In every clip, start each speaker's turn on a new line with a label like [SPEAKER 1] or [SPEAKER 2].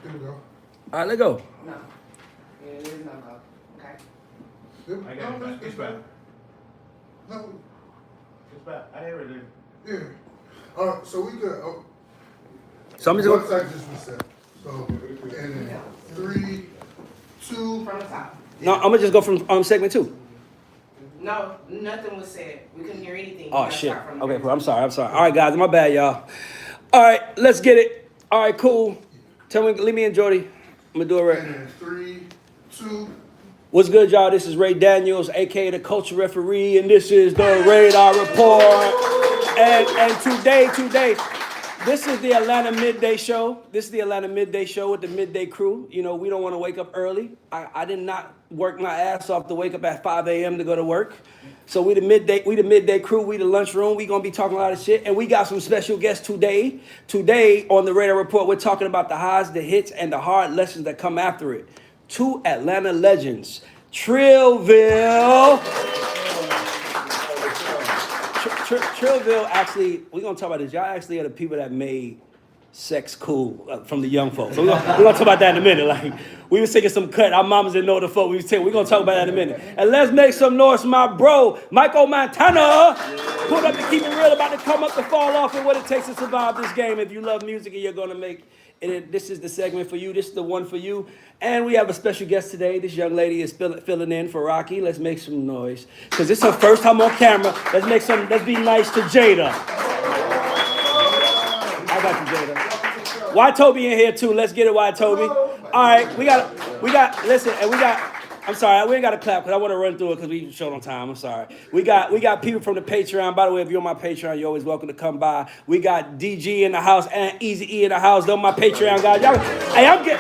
[SPEAKER 1] Here we go.
[SPEAKER 2] All right, let's go.
[SPEAKER 3] No. There is no go. Okay.
[SPEAKER 1] Yep.
[SPEAKER 4] I got it back. It's back.
[SPEAKER 1] No.
[SPEAKER 4] It's back. I hear it.
[SPEAKER 1] Yeah. All right. So we could.
[SPEAKER 2] So I'm just going.
[SPEAKER 1] Website just reset. So and then 3, 2.
[SPEAKER 3] From the top.
[SPEAKER 2] No, I'm gonna just go from segment 2.
[SPEAKER 3] No, nothing was said. We couldn't hear anything.
[SPEAKER 2] Oh
[SPEAKER 3] You
[SPEAKER 2] shit.
[SPEAKER 3] gotta start from the
[SPEAKER 2] Okay,
[SPEAKER 3] very
[SPEAKER 2] cool. I'm
[SPEAKER 3] top.
[SPEAKER 2] sorry. All right, guys, my bad, y'all. All right, let's get it. All right, cool. Tell me, leave me and Jordy. I'm gonna do it right.
[SPEAKER 1] And then 3, 2.
[SPEAKER 2] What's good, y'all? This is Ray Daniels, aka the Culture Referee, and this is the Radar Report. And today, this is the Atlanta Midday Show. This is the Atlanta Midday Show with the Midday Crew. You know, we don't want to wake up early. I did not work my ass off to wake up at 5 a.m. to go to work. So we the midday crew, we the lunchroom. We gonna be talking a lot of shit, and we got some special guests today. Today on the Radar Report, we're talking about the highs, the hits, and the hard lessons that come after it. 2 Atlanta legends, Trillville. Trillville actually, we're gonna talk about this. Y'all actually are the people that made sex cool from the young folks. So we're gonna talk about that in a minute. Like, we was taking some cut. Our mamas didn't know what the fuck we was taking. We're gonna talk about that in a minute. And let's make some noise for my bro, Michael Montana. Put up to keep it real, about to come up to fall off and what it takes to survive this game. If you love music and you're gonna make it, this is the segment for you. This is the one for you. And we have a special guest today. This young lady is filling in for Rocky. Let's make some noise. Because it's her first time on camera. Let's be nice to Jada. I got you, Jada. Why Toby in here too? Let's get it, why Toby. All right, listen, and I'm sorry, we ain't got to clap because I want to run through it because we short on time. I'm sorry. We got people from the Patreon. By the way, if you're on my Patreon, you're always welcome to come by. We got DG in the house and Easy E in the house. They're my Patreon guys. Y'all, hey,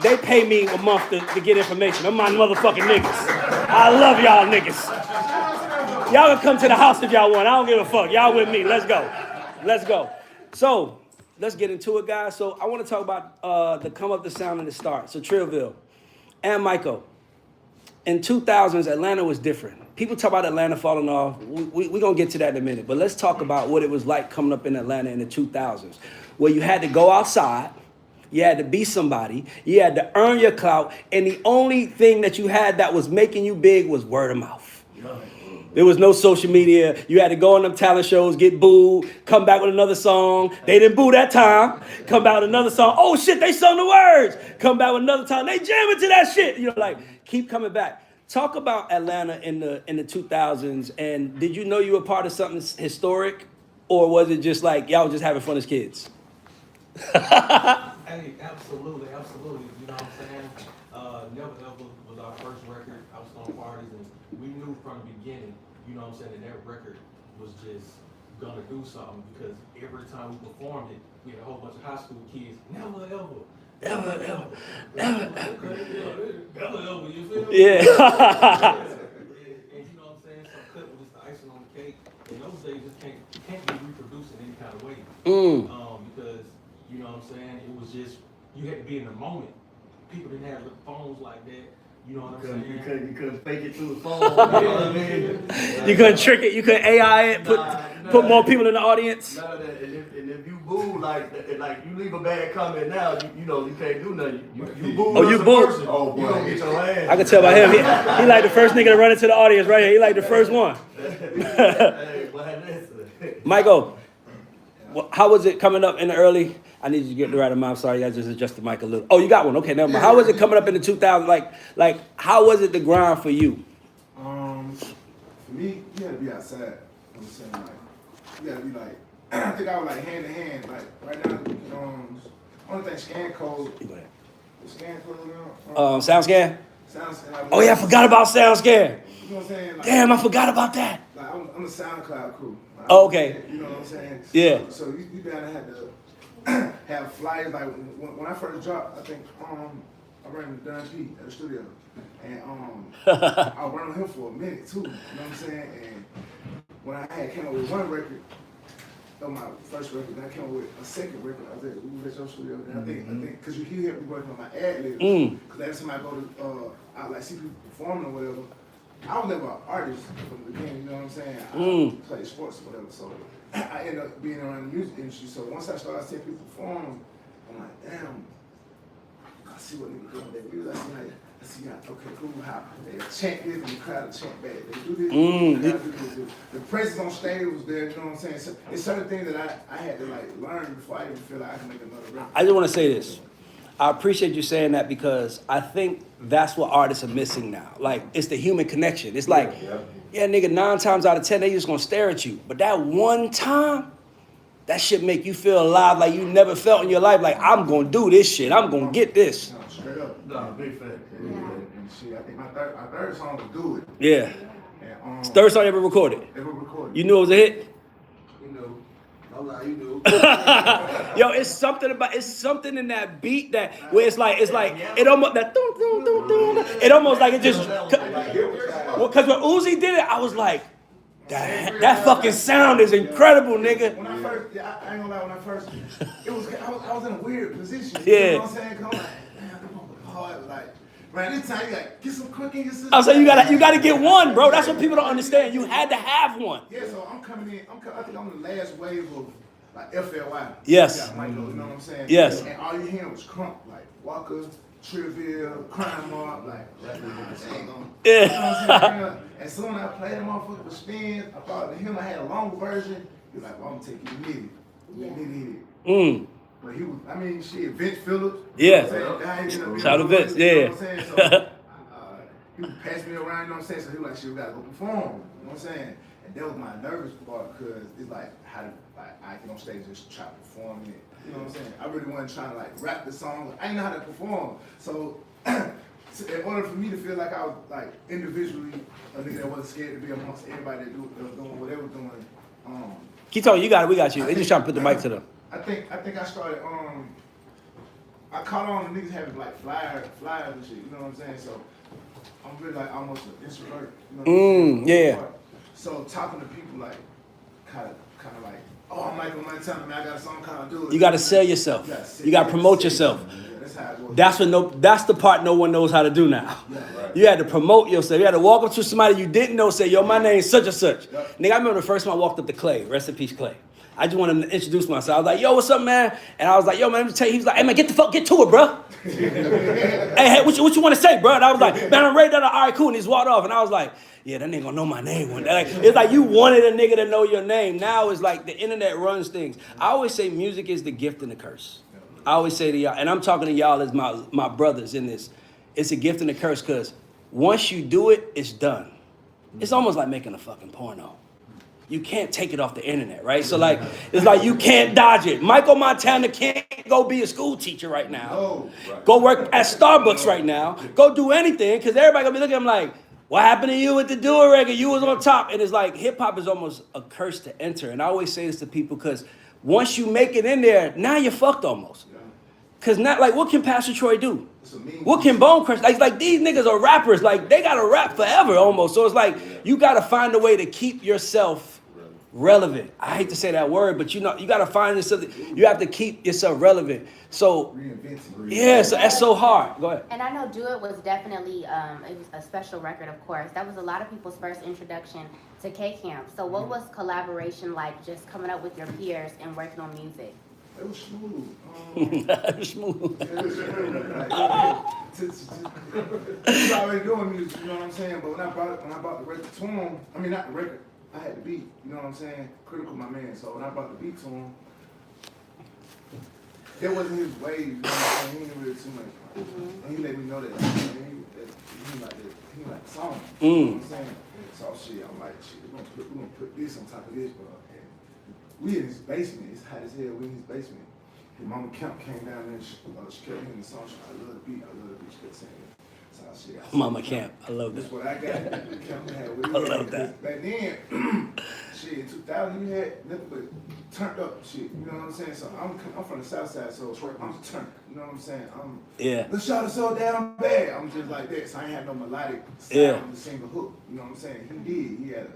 [SPEAKER 2] they pay me a month to get information. I'm my motherfucking niggas. I love y'all niggas. Y'all can come to the house if y'all want. I don't give a fuck. Y'all with me. Let's go. So, let's get into it, guys. So I want to talk about the come up, the sound, and the start. So Trillville and Michael. In 2000s, Atlanta was different. People talk about Atlanta falling off. We're going to get to that in a minute. But let's talk about what it was like coming up in Atlanta in the 2000s, where you had to go outside, you had to be somebody, you had to earn your clout, and the only thing that you had that was making you big was word of mouth. There was no social media. You had to go on them talent shows, get booed, come back with another song. They didn't boo that time. Come back with another song. Oh shit, they sung the words. Come back with another time. They jamming to that shit. You know, like, keep coming back. Talk about Atlanta in the 2000s. And did you know you were part of something historic, or was it just like y'all was just having fun as kids?
[SPEAKER 5] Hey, absolutely. You know what I'm saying? Never Ever was our first record. I was throwing parties, and we knew from the beginning, you know what I'm saying, that record was just gonna do something because every time we performed it, we had a whole bunch of high school kids. Never ever. You feel me?
[SPEAKER 2] Yeah.
[SPEAKER 5] And you know what I'm saying? Some cut was just the icing on the cake. In those days, just can't be reproduced in any kind of way. Because you know what I'm saying, it was just you had to be in the moment. People didn't have phones like that. You know what I'm saying?
[SPEAKER 4] You couldn't fake it through the phone. You know what I mean?
[SPEAKER 2] You couldn't trick it. You couldn't AI it. Put more people in the audience.
[SPEAKER 4] None of that. And if you boo like you leave a bad comment now, you know you can't do nothing. You boo.
[SPEAKER 2] Oh, you boo.
[SPEAKER 4] Oh boy, you gonna get your ass.
[SPEAKER 2] I can tell by him. He like the first nigga to run into the audience right here. He like the first one.
[SPEAKER 4] Hey, boy, listen.
[SPEAKER 2] Michael, how was it coming up in the early? I need you to get the right amount. I'm sorry, I just adjusted the mic a little. Oh, you got one. Okay, never mind. How was it coming up in the 2000s? Like, how was it the grind for you?
[SPEAKER 6] For me, you had to be outside. I'm saying, like, you had to be like, I think I was like hand to hand. Like right now, only thing scan code. The scan code now.
[SPEAKER 2] SoundScan?
[SPEAKER 6] SoundScan. Like,
[SPEAKER 2] Oh yeah, I forgot about SoundScan.
[SPEAKER 6] You know what I'm saying? Like,
[SPEAKER 2] Damn, I forgot about that.
[SPEAKER 6] Like I'm a SoundCloud crew. Like,
[SPEAKER 2] Oh, okay.
[SPEAKER 6] You know what I'm saying?
[SPEAKER 2] Yeah.
[SPEAKER 6] So you gotta have to have flyers. Like when I first dropped, I think I ran with Don P at the studio, and I ran with him for a minute too. You know what I'm saying? And when I had came up with one record, on my first record, then I came up with a second record. I was at your studio, and I think because you hear me working on my ad libs. Because every time I go to I like see people performing or whatever. I was never an artist from the beginning, you know what I'm saying? I played sports or whatever, so I ended up being around the music industry. So once I started seeing people perform, I'm like, damn, see what niggas doing that music. I see, okay, cool, how they chant this and the crowd will chant back. They do this, the crowd do this. The presence on stage was there, you know what I'm saying? So it's certain things that I had to like learn before I even feel like I can make another record.
[SPEAKER 2] I just want to say this. I appreciate you saying that because I think that's what artists are missing now. Like, it's the human connection. It's like, yeah, nigga, 9 times out of 10, they just gonna stare at you. But that one time, that shit make you feel alive like you never felt in your life. Like, I'm gonna do this shit. I'm gonna get this.
[SPEAKER 6] No, straight up.
[SPEAKER 4] No, big fact.
[SPEAKER 6] And shit, I think my third song was Do It.
[SPEAKER 2] Yeah.
[SPEAKER 6] And,
[SPEAKER 2] Third song you ever recorded.
[SPEAKER 6] Ever recorded.
[SPEAKER 2] You knew it was a hit?
[SPEAKER 6] You know, no lie, you knew.
[SPEAKER 2] Yo, it's something in that beat that where it's like it almost that dun, dun, dun, dun, it almost like it just because when Uzi did it, I was like, that fucking sound is incredible, nigga.
[SPEAKER 6] When I first, I ain't gonna lie, when I first, I was in a weird position.
[SPEAKER 2] Yeah.
[SPEAKER 6] You know what I'm saying? 'Cause I'm like, man, I'm hard, like, man, this time you like, get some cooking, get some.
[SPEAKER 2] I was like, you gotta get one, bro. That's what people don't understand. You had to have one.
[SPEAKER 6] Yeah, so I'm coming in, I think I'm the last wave of, like, FLY.
[SPEAKER 2] Yes.
[SPEAKER 6] Yeah, Michael, you know what I'm saying?
[SPEAKER 2] Yes.
[SPEAKER 6] And all you hearing was crunk, like, Walker, Trivial, Crime Mob, like, that ain't gonna.
[SPEAKER 2] Yeah.
[SPEAKER 6] You know what I'm saying? And soon I played the motherfucker with spins. I thought to him I had a longer version. He was like, well, I'm gonna take you to Nitty. Nitty. But he was, I mean, shit, Vince Phillips.
[SPEAKER 2] Yeah.
[SPEAKER 6] You know what I'm saying?
[SPEAKER 2] Shout out to Vince, yeah.
[SPEAKER 6] You know what I'm saying? So, he would pass me around, you know what I'm saying? So he was like, shit, we gotta go perform. You know what I'm saying? And that was my nervous part because it's like, how to, like, I get on stage and just try to perform it. You know what I'm saying? I really wasn't trying to, like, rap the song. I didn't know how to perform. So, in order for me to feel like I was like individually a nigga that wasn't scared to be amongst everybody that was doing whatever doing.
[SPEAKER 2] Keep talking, you got it, we got you. They just trying to put the mic to them.
[SPEAKER 6] I think I started I caught on the niggas having like flyers and shit, you know what I'm saying? So I'm really like almost an introvert, you know what I'm saying?
[SPEAKER 2] Yeah.
[SPEAKER 6] So talking to people like kinda like, oh, I'm Michael Montana, man, I got a song called Do It.
[SPEAKER 2] You gotta sell yourself. You gotta promote yourself.
[SPEAKER 6] That's how it works.
[SPEAKER 2] That's the part no one knows how to do now. You had to promote yourself. You had to walk up to somebody you didn't know, say, yo, my name's such and such. Nigga, I remember the first time I walked up to Clay, rest in peace, Clay. I just wanted to introduce myself. I was like, yo, what's up, man? And I was like, yo, man, let me tell you. He was like, hey, man, get to it, bro. hey, what you want to say, bro? And I was like, man, I'm ready to, all right, cool. And he's walked off. And I was like, yeah, that nigga gonna know my name one day. Like, it's like you wanted a nigga to know your name. Now it's like the internet runs things. I always say music is the gift and the curse. I always say to y'all, and I'm talking to y'all as my brothers in this, it's a gift and a curse because once you do it, it's done. It's almost like making a fucking porno. You can't take it off the internet, right? So like, it's like you can't dodge it. Michael Montana can't go be a school teacher right now.
[SPEAKER 6] No.
[SPEAKER 2] Go work at Starbucks right now. Go do anything, because everybody gonna be looking at him like, what happened to you with the Do It record? You was on top. And it's like, hip hop is almost a curse to enter. And I always say this to people, because once you make it in there, now you're fucked almost. Because not like, what can Pastor Troy do? What can Bone Crush? Like these niggas are rappers. Like, they gotta rap forever almost. So it's like, you gotta find a way to keep yourself relevant. I hate to say that word, but you know, you gotta find yourself. You have to keep yourself relevant. So, yeah, so that's so hard. Go ahead.
[SPEAKER 7] And I know Do It was definitely it was a special record, of course. That was a lot of people's first introduction to K-Camp. So what was collaboration like, just coming up with your peers and working on music?
[SPEAKER 6] It was smooth.
[SPEAKER 2] Smooth.
[SPEAKER 6] It was He's already doing music, you know what I'm saying? But when I bought the record to him, I mean, not the record, I had the beat, you know what I'm saying? Critical, my man. So when I brought the beat to him, that wasn't his wave, you know what I'm saying? He didn't really too much. And he let me know that, he like the song, you know what I'm saying? So shit, I'm like, shit, we're gonna put this on top of this, bro. We in his basement. It's hot as hell. We in his basement. His mama Kemp came down there and she kept hearing the song. She I love the beat. She kept saying it. So shit.
[SPEAKER 2] Mama Camp. I love
[SPEAKER 6] That's
[SPEAKER 2] that.
[SPEAKER 6] what I got. Kemp had with
[SPEAKER 2] I love that.
[SPEAKER 6] Back then, shit, in 2000, you had nothing but turned up shit. You know what I'm saying? So I'm from the South Side, so I'm turned. You know what I'm saying?
[SPEAKER 2] Yeah.
[SPEAKER 6] The shot is so damn bad. I'm just like that. So I ain't had no melodic sound to sing a hook. You know what I'm saying? He did. He had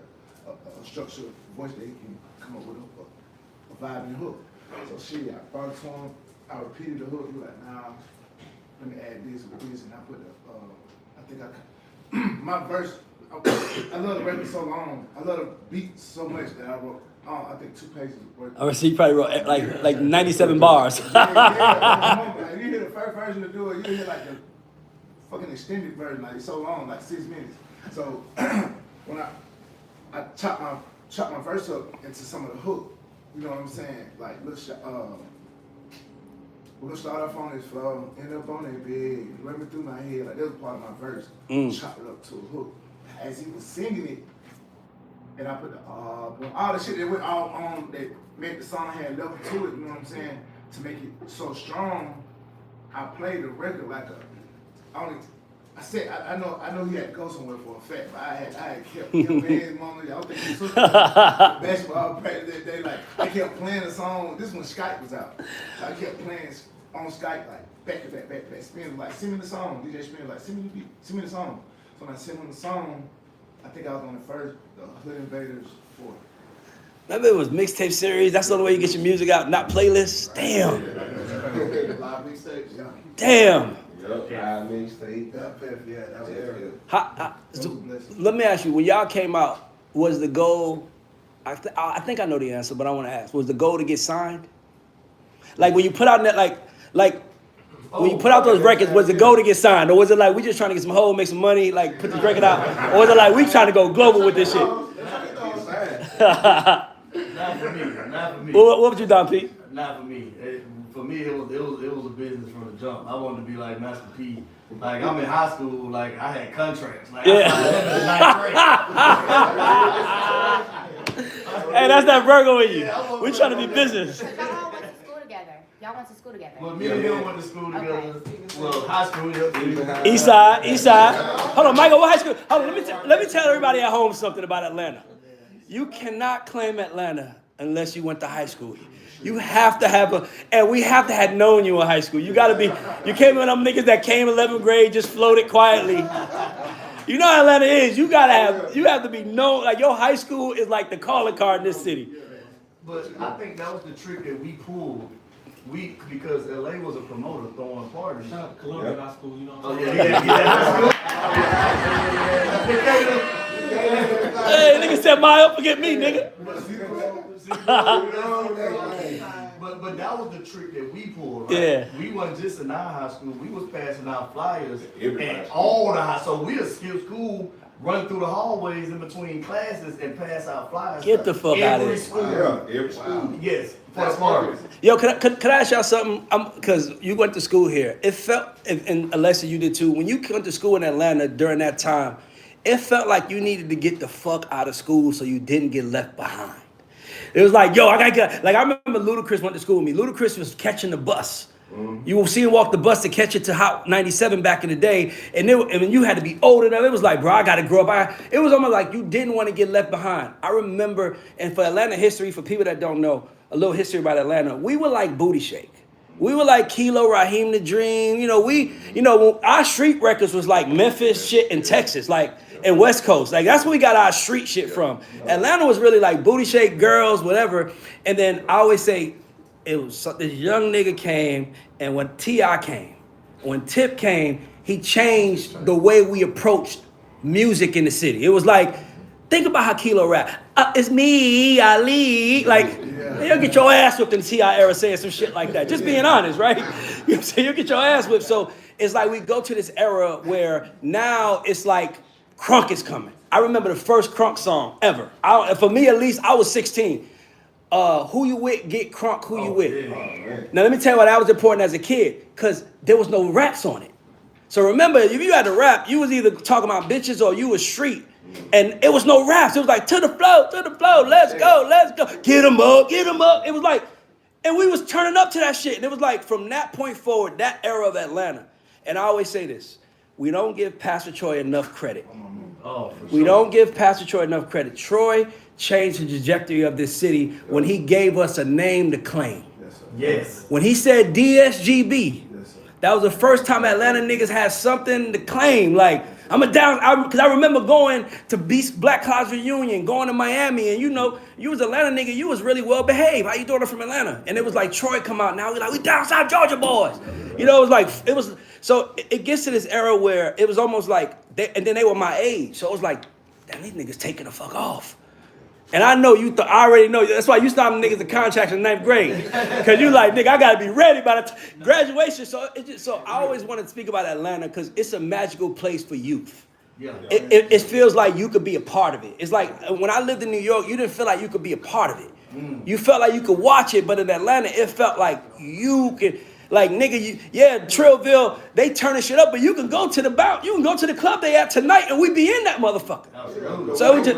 [SPEAKER 6] a structured voice that he can come up with a vibe and hook. So shit, I brought it to him, I repeated the hook, he was like, nah, let me add this with this, and I put my verse, I love the record so long, I love the beat so much that I wrote, I think 2 pages worth.
[SPEAKER 2] Oh, so you probably wrote like 97 bars.
[SPEAKER 6] Yeah, you hear the first version to do it, you hear like the fucking extended version, like it's so long, like 6 minutes. So when I chop my verse up into some of the hook, you know what I'm saying? Like we're gonna start off on this floor, end up on that bed, running through my head, like that was part of my verse. Chop it up to a hook. As he was singing it, and I put the all the shit that went all on that made the song had level to it, you know what I'm saying? To make it so strong, I played the record like I know he had to go somewhere for a fact, but I had kept him in mama. I don't think he took basketball practice that day. Like I kept playing the song. This when Skype was out. So I kept playing on Skype like back to back. Spin like send me the song. DJ Spin like send me the song. So when I sent him the song, I think I was on the Hood Invaders 4.
[SPEAKER 2] Remember it was mixtape series. That's the only way you get your music out, not playlists. Damn.
[SPEAKER 4] Live mixtapes.
[SPEAKER 6] Yeah.
[SPEAKER 2] Damn.
[SPEAKER 8] Live mixtape.
[SPEAKER 6] Yeah, that was
[SPEAKER 2] So, let me ask you, when y'all came out, was the goal, I think I know the answer, but I want to ask, was the goal to get signed? Like when you put out that, like when you put out those records, was the goal to get signed? Or was it like, we just trying to get some hoes, make some money, like put this record out? Or was it like, we trying to go global with this shit?
[SPEAKER 4] Not for me.
[SPEAKER 2] What would you done, Pete?
[SPEAKER 4] Not for me. For me, it was a business from the jump. I wanted to be like Master P. Like I'm in high school, like I had contracts. Like
[SPEAKER 2] Yeah. Hey, that's that Virgo in you. We trying to be business.
[SPEAKER 7] But y'all all went to school together. Y'all went to school together.
[SPEAKER 4] Well, me and him went to school together. Well, high school.
[SPEAKER 2] East side. Hold on, Michael, what high school? Hold on, let me tell everybody at home something about Atlanta. You cannot claim Atlanta unless you went to high school. You have to have and we have to have known you in high school. You came in them niggas that came 11th grade, just floated quietly. You know how Atlanta is. You have to be known. Like your high school is like the calling card in this city.
[SPEAKER 4] But I think that was the trick that we pulled. Because LA was a promoter throwing parties.
[SPEAKER 5] Shout out to Columbia High School, you know what
[SPEAKER 4] Oh,
[SPEAKER 5] I'm saying?
[SPEAKER 2] Hey, nigga said, "My forget me, nigga."
[SPEAKER 4] But that was the trick that we pulled, right?
[SPEAKER 2] Yeah.
[SPEAKER 4] We wasn't just in our high school, we was passing out flyers
[SPEAKER 8] Everybody.
[SPEAKER 4] and all the high, so we'd skip school, run through the hallways in between classes and pass out flyers.
[SPEAKER 2] Get the fuck out of
[SPEAKER 4] Every
[SPEAKER 2] here.
[SPEAKER 4] school.
[SPEAKER 8] Yeah, every school.
[SPEAKER 4] Yes, for the parties.
[SPEAKER 2] Yo, can I ask y'all something? Because you went to school here. It felt, and Alessia, you did too. When you went to school in Atlanta during that time, it felt like you needed to get the fuck out of school so you didn't get left behind. It was like, yo, I gotta get, like I remember Ludacris went to school with me. Ludacris was catching the bus. You will see him walk the bus to catch it to Hot 97 back in the day. And you had to be old enough. It was like, bro, I gotta grow up. It was almost like you didn't want to get left behind. I remember, and for Atlanta history, for people that don't know, a little history about Atlanta, we were like Booty Shake. We were like Kilo, Raheem the Dream. Our street records was like Memphis shit in Texas, like, and West Coast. Like, that's where we got our street shit from. Atlanta was really like Booty Shake, girls, whatever. And then I always say, it was this young nigga came, and when T.I. came, when Tip came, he changed the way we approached music in the city. It was like, think about how Kilo rap. It's me, Ali. Like, you'll get your ass whipped in the T.I. era saying some shit like that. Just being honest, right? You know what I'm saying? You'll get your ass whipped. So it's like we go to this era where now it's like Crunk is coming. I remember the first Crunk song ever. For me, at least, I was 16. Who you with, get Crunk, who you with. Now, let me tell you why that was important as a kid, because there was no raps on it. So remember, if you had to rap, you was either talking about bitches or you was street. And it was no raps. It was like, to the flow, let's go. Get them up. It was like, and we was turning up to that shit. And it was like, from that point forward, that era of Atlanta. And I always say this, we don't give Pastor Troy enough credit. We don't give Pastor Troy enough credit. Troy changed the trajectory of this city when he gave us a name to claim.
[SPEAKER 4] Yes.
[SPEAKER 2] When he said DSGB, that was the first time Atlanta niggas had something to claim. Like, because I remember going to Black Cause Reunion, going to Miami, and you was Atlanta nigga, you was really well behaved. How you doing? I'm from Atlanta. And it was like Troy come out now, we down South Georgia boys. So it gets to this era where it was almost like, and then they were my age. So it was like, damn, these niggas taking the fuck off. And I know you, I already know. That's why you stopped niggas the contracts in 9th grade. Because you like, nigga, I got to be ready by the graduation. So I always want to speak about Atlanta because it's a magical place for youth.
[SPEAKER 4] Yeah.
[SPEAKER 2] It feels like you could be a part of it. It's like when I lived in New York, you didn't feel like you could be a part of it. You felt like you could watch it, but in Atlanta, it felt like you could. Like, nigga, Trillville, they turning shit up, but you can go to the club they at tonight and we be in that motherfucker. So we just,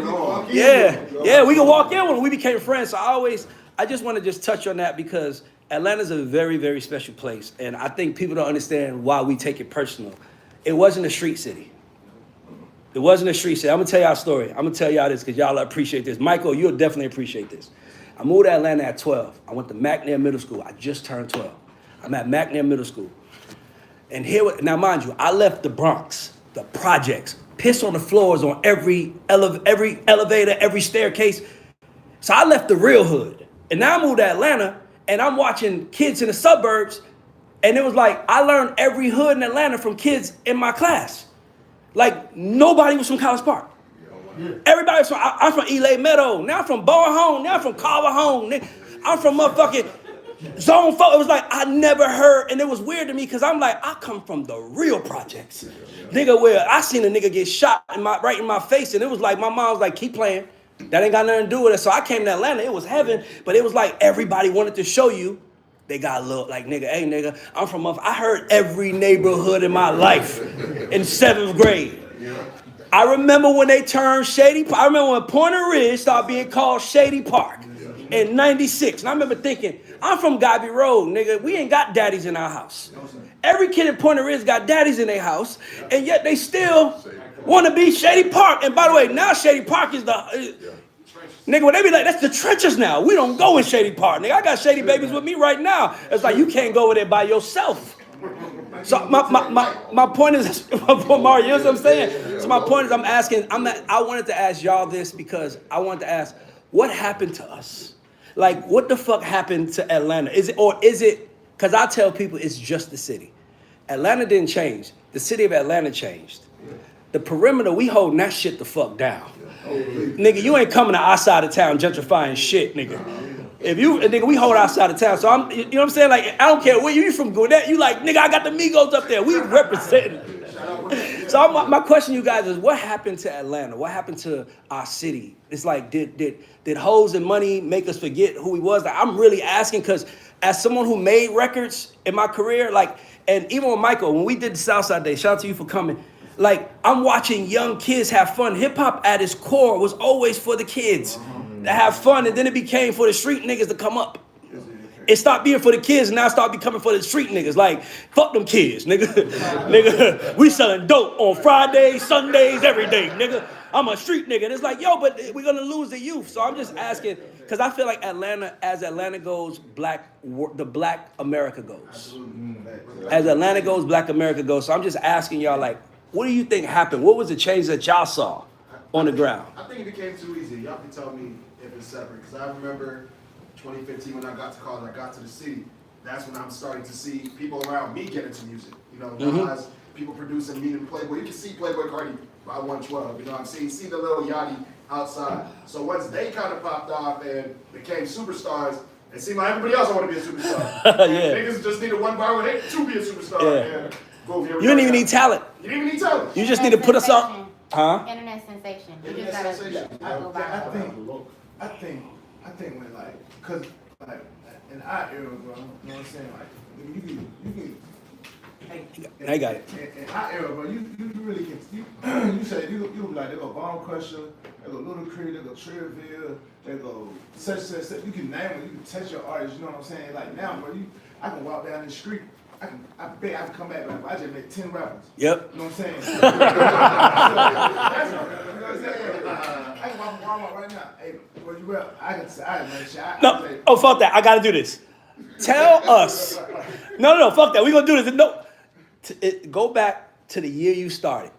[SPEAKER 2] we can walk in when we became friends. So I just want to just touch on that because Atlanta's a very, very special place. And I think people don't understand why we take it personal. It wasn't a street city. It wasn't a street city. I'm gonna tell y'all a story. I'm gonna tell y'all this because y'all appreciate this. Michael, you'll definitely appreciate this. I moved to Atlanta at 12. I went to McNair Middle School. I just turned 12. I'm at McNair Middle School. And now mind you, I left the Bronx, the projects, piss on the floors on every elevator, every staircase. So I left the real hood. And now I moved to Atlanta and I'm watching kids in the suburbs. And it was like, I learned every hood in Atlanta from kids in my class. Like nobody was from College Park. Everybody was I'm from Elay Meadow. Now I'm from Bowen Home. Now I'm from Carver Home. I'm from motherfucking Zone 4. It was like I never heard, and it was weird to me because I'm like, I come from the real projects. Nigga, where I seen a nigga get shot right in my face, and it was like my mom was like, keep playing. That ain't got nothing to do with it. So I came to Atlanta, it was heaven, but it was like everybody wanted to show you they got a little like nigga, hey nigga, I'm from up. I heard every neighborhood in my life in 7th grade. I remember when they turned Shady Park. I remember when Pointer Ridge started being called Shady Park in 96. And I remember thinking, I'm from Gobby Road, nigga. We ain't got daddies in our house. Every kid in Pointer Ridge got daddies in their house, and yet they still want to be Shady Park. And by the way, now Shady Park is the... nigga, when they be like, that's the trenches now. We don't go in Shady Park. Nigga, I got Shady babies with me right now. It's like, you can't go over there by yourself. So my point is, Mario, you know what I'm saying? So my point is, I wanted to ask y'all this because I wanted to ask, what happened to us? Like, what the fuck happened to Atlanta? Is it, because I tell people it's just the city. Atlanta didn't change. The city of Atlanta changed. The perimeter, we holding that shit the fuck down. Nigga, you ain't coming to our side of town gentrifying shit, nigga. Nigga, we hold outside of town. So you know what I'm saying? Like, I don't care where you from Gwinnett. You like, nigga, I got the Migos up there. We representing. So my question to you guys is, what happened to Atlanta? What happened to our city? It's like, did hoes and money make us forget who we was? Like, I'm really asking because as someone who made records in my career, like, and even with Michael, when we did the Southside Day, shout out to you for coming. Like, I'm watching young kids have fun. Hip hop at its core was always for the kids to have fun, and then it became for the street niggas to come up. It stopped being for the kids, and now it started becoming for the street niggas. Like, fuck them kids, nigga. Nigga, we selling dope on Fridays, Sundays, every day, nigga. I'm a street nigga. And it's like, yo, but we're gonna lose the youth. So I'm just asking, because I feel like Atlanta, as Atlanta goes, the black America goes. As Atlanta goes, black America goes. So I'm just asking y'all, like, what do you think happened? What was the change that y'all saw on the ground?
[SPEAKER 6] I think it became too easy. Y'all can tell me if it's separate. Because I remember 2015 when I got to college, I got to the city. That's when I'm starting to see people around me get into music. You know, realize people producing me and Playboy. You can see Playboy Cardi by 112. You know what I'm saying? You see the little Yachty outside. So once they kind of popped off and became superstars, it seemed like everybody else wanted to be a superstar. Niggas just needed one bar with it to be a superstar.
[SPEAKER 2] Yeah.
[SPEAKER 6] Boom,
[SPEAKER 2] You didn't even need talent.
[SPEAKER 6] You didn't even need talent.
[SPEAKER 2] You just need to put us on. Huh?
[SPEAKER 7] Internet sensation. You
[SPEAKER 6] Internet
[SPEAKER 7] just gotta
[SPEAKER 6] sensation.
[SPEAKER 7] go viral.
[SPEAKER 6] I think when cause in our era, bro, you know what I'm saying? Like, you can.
[SPEAKER 2] I got it.
[SPEAKER 6] In our era, bro, you really can. You say you like they go Bone Crusher, they go Little Creek, they go Trillville, they go such. You can name it. You can touch your artist. You know what I'm saying? Like now, bro, I can walk down the street. I bet I can come back. I just made 10 rappers.
[SPEAKER 2] Yep.
[SPEAKER 6] You know what I'm saying? I can walk from Walmart right now. Hey, where you at? I can make sure.
[SPEAKER 2] No, fuck that. I gotta do this. Tell us. No, fuck that. We gonna do this. No, go back to the year you started.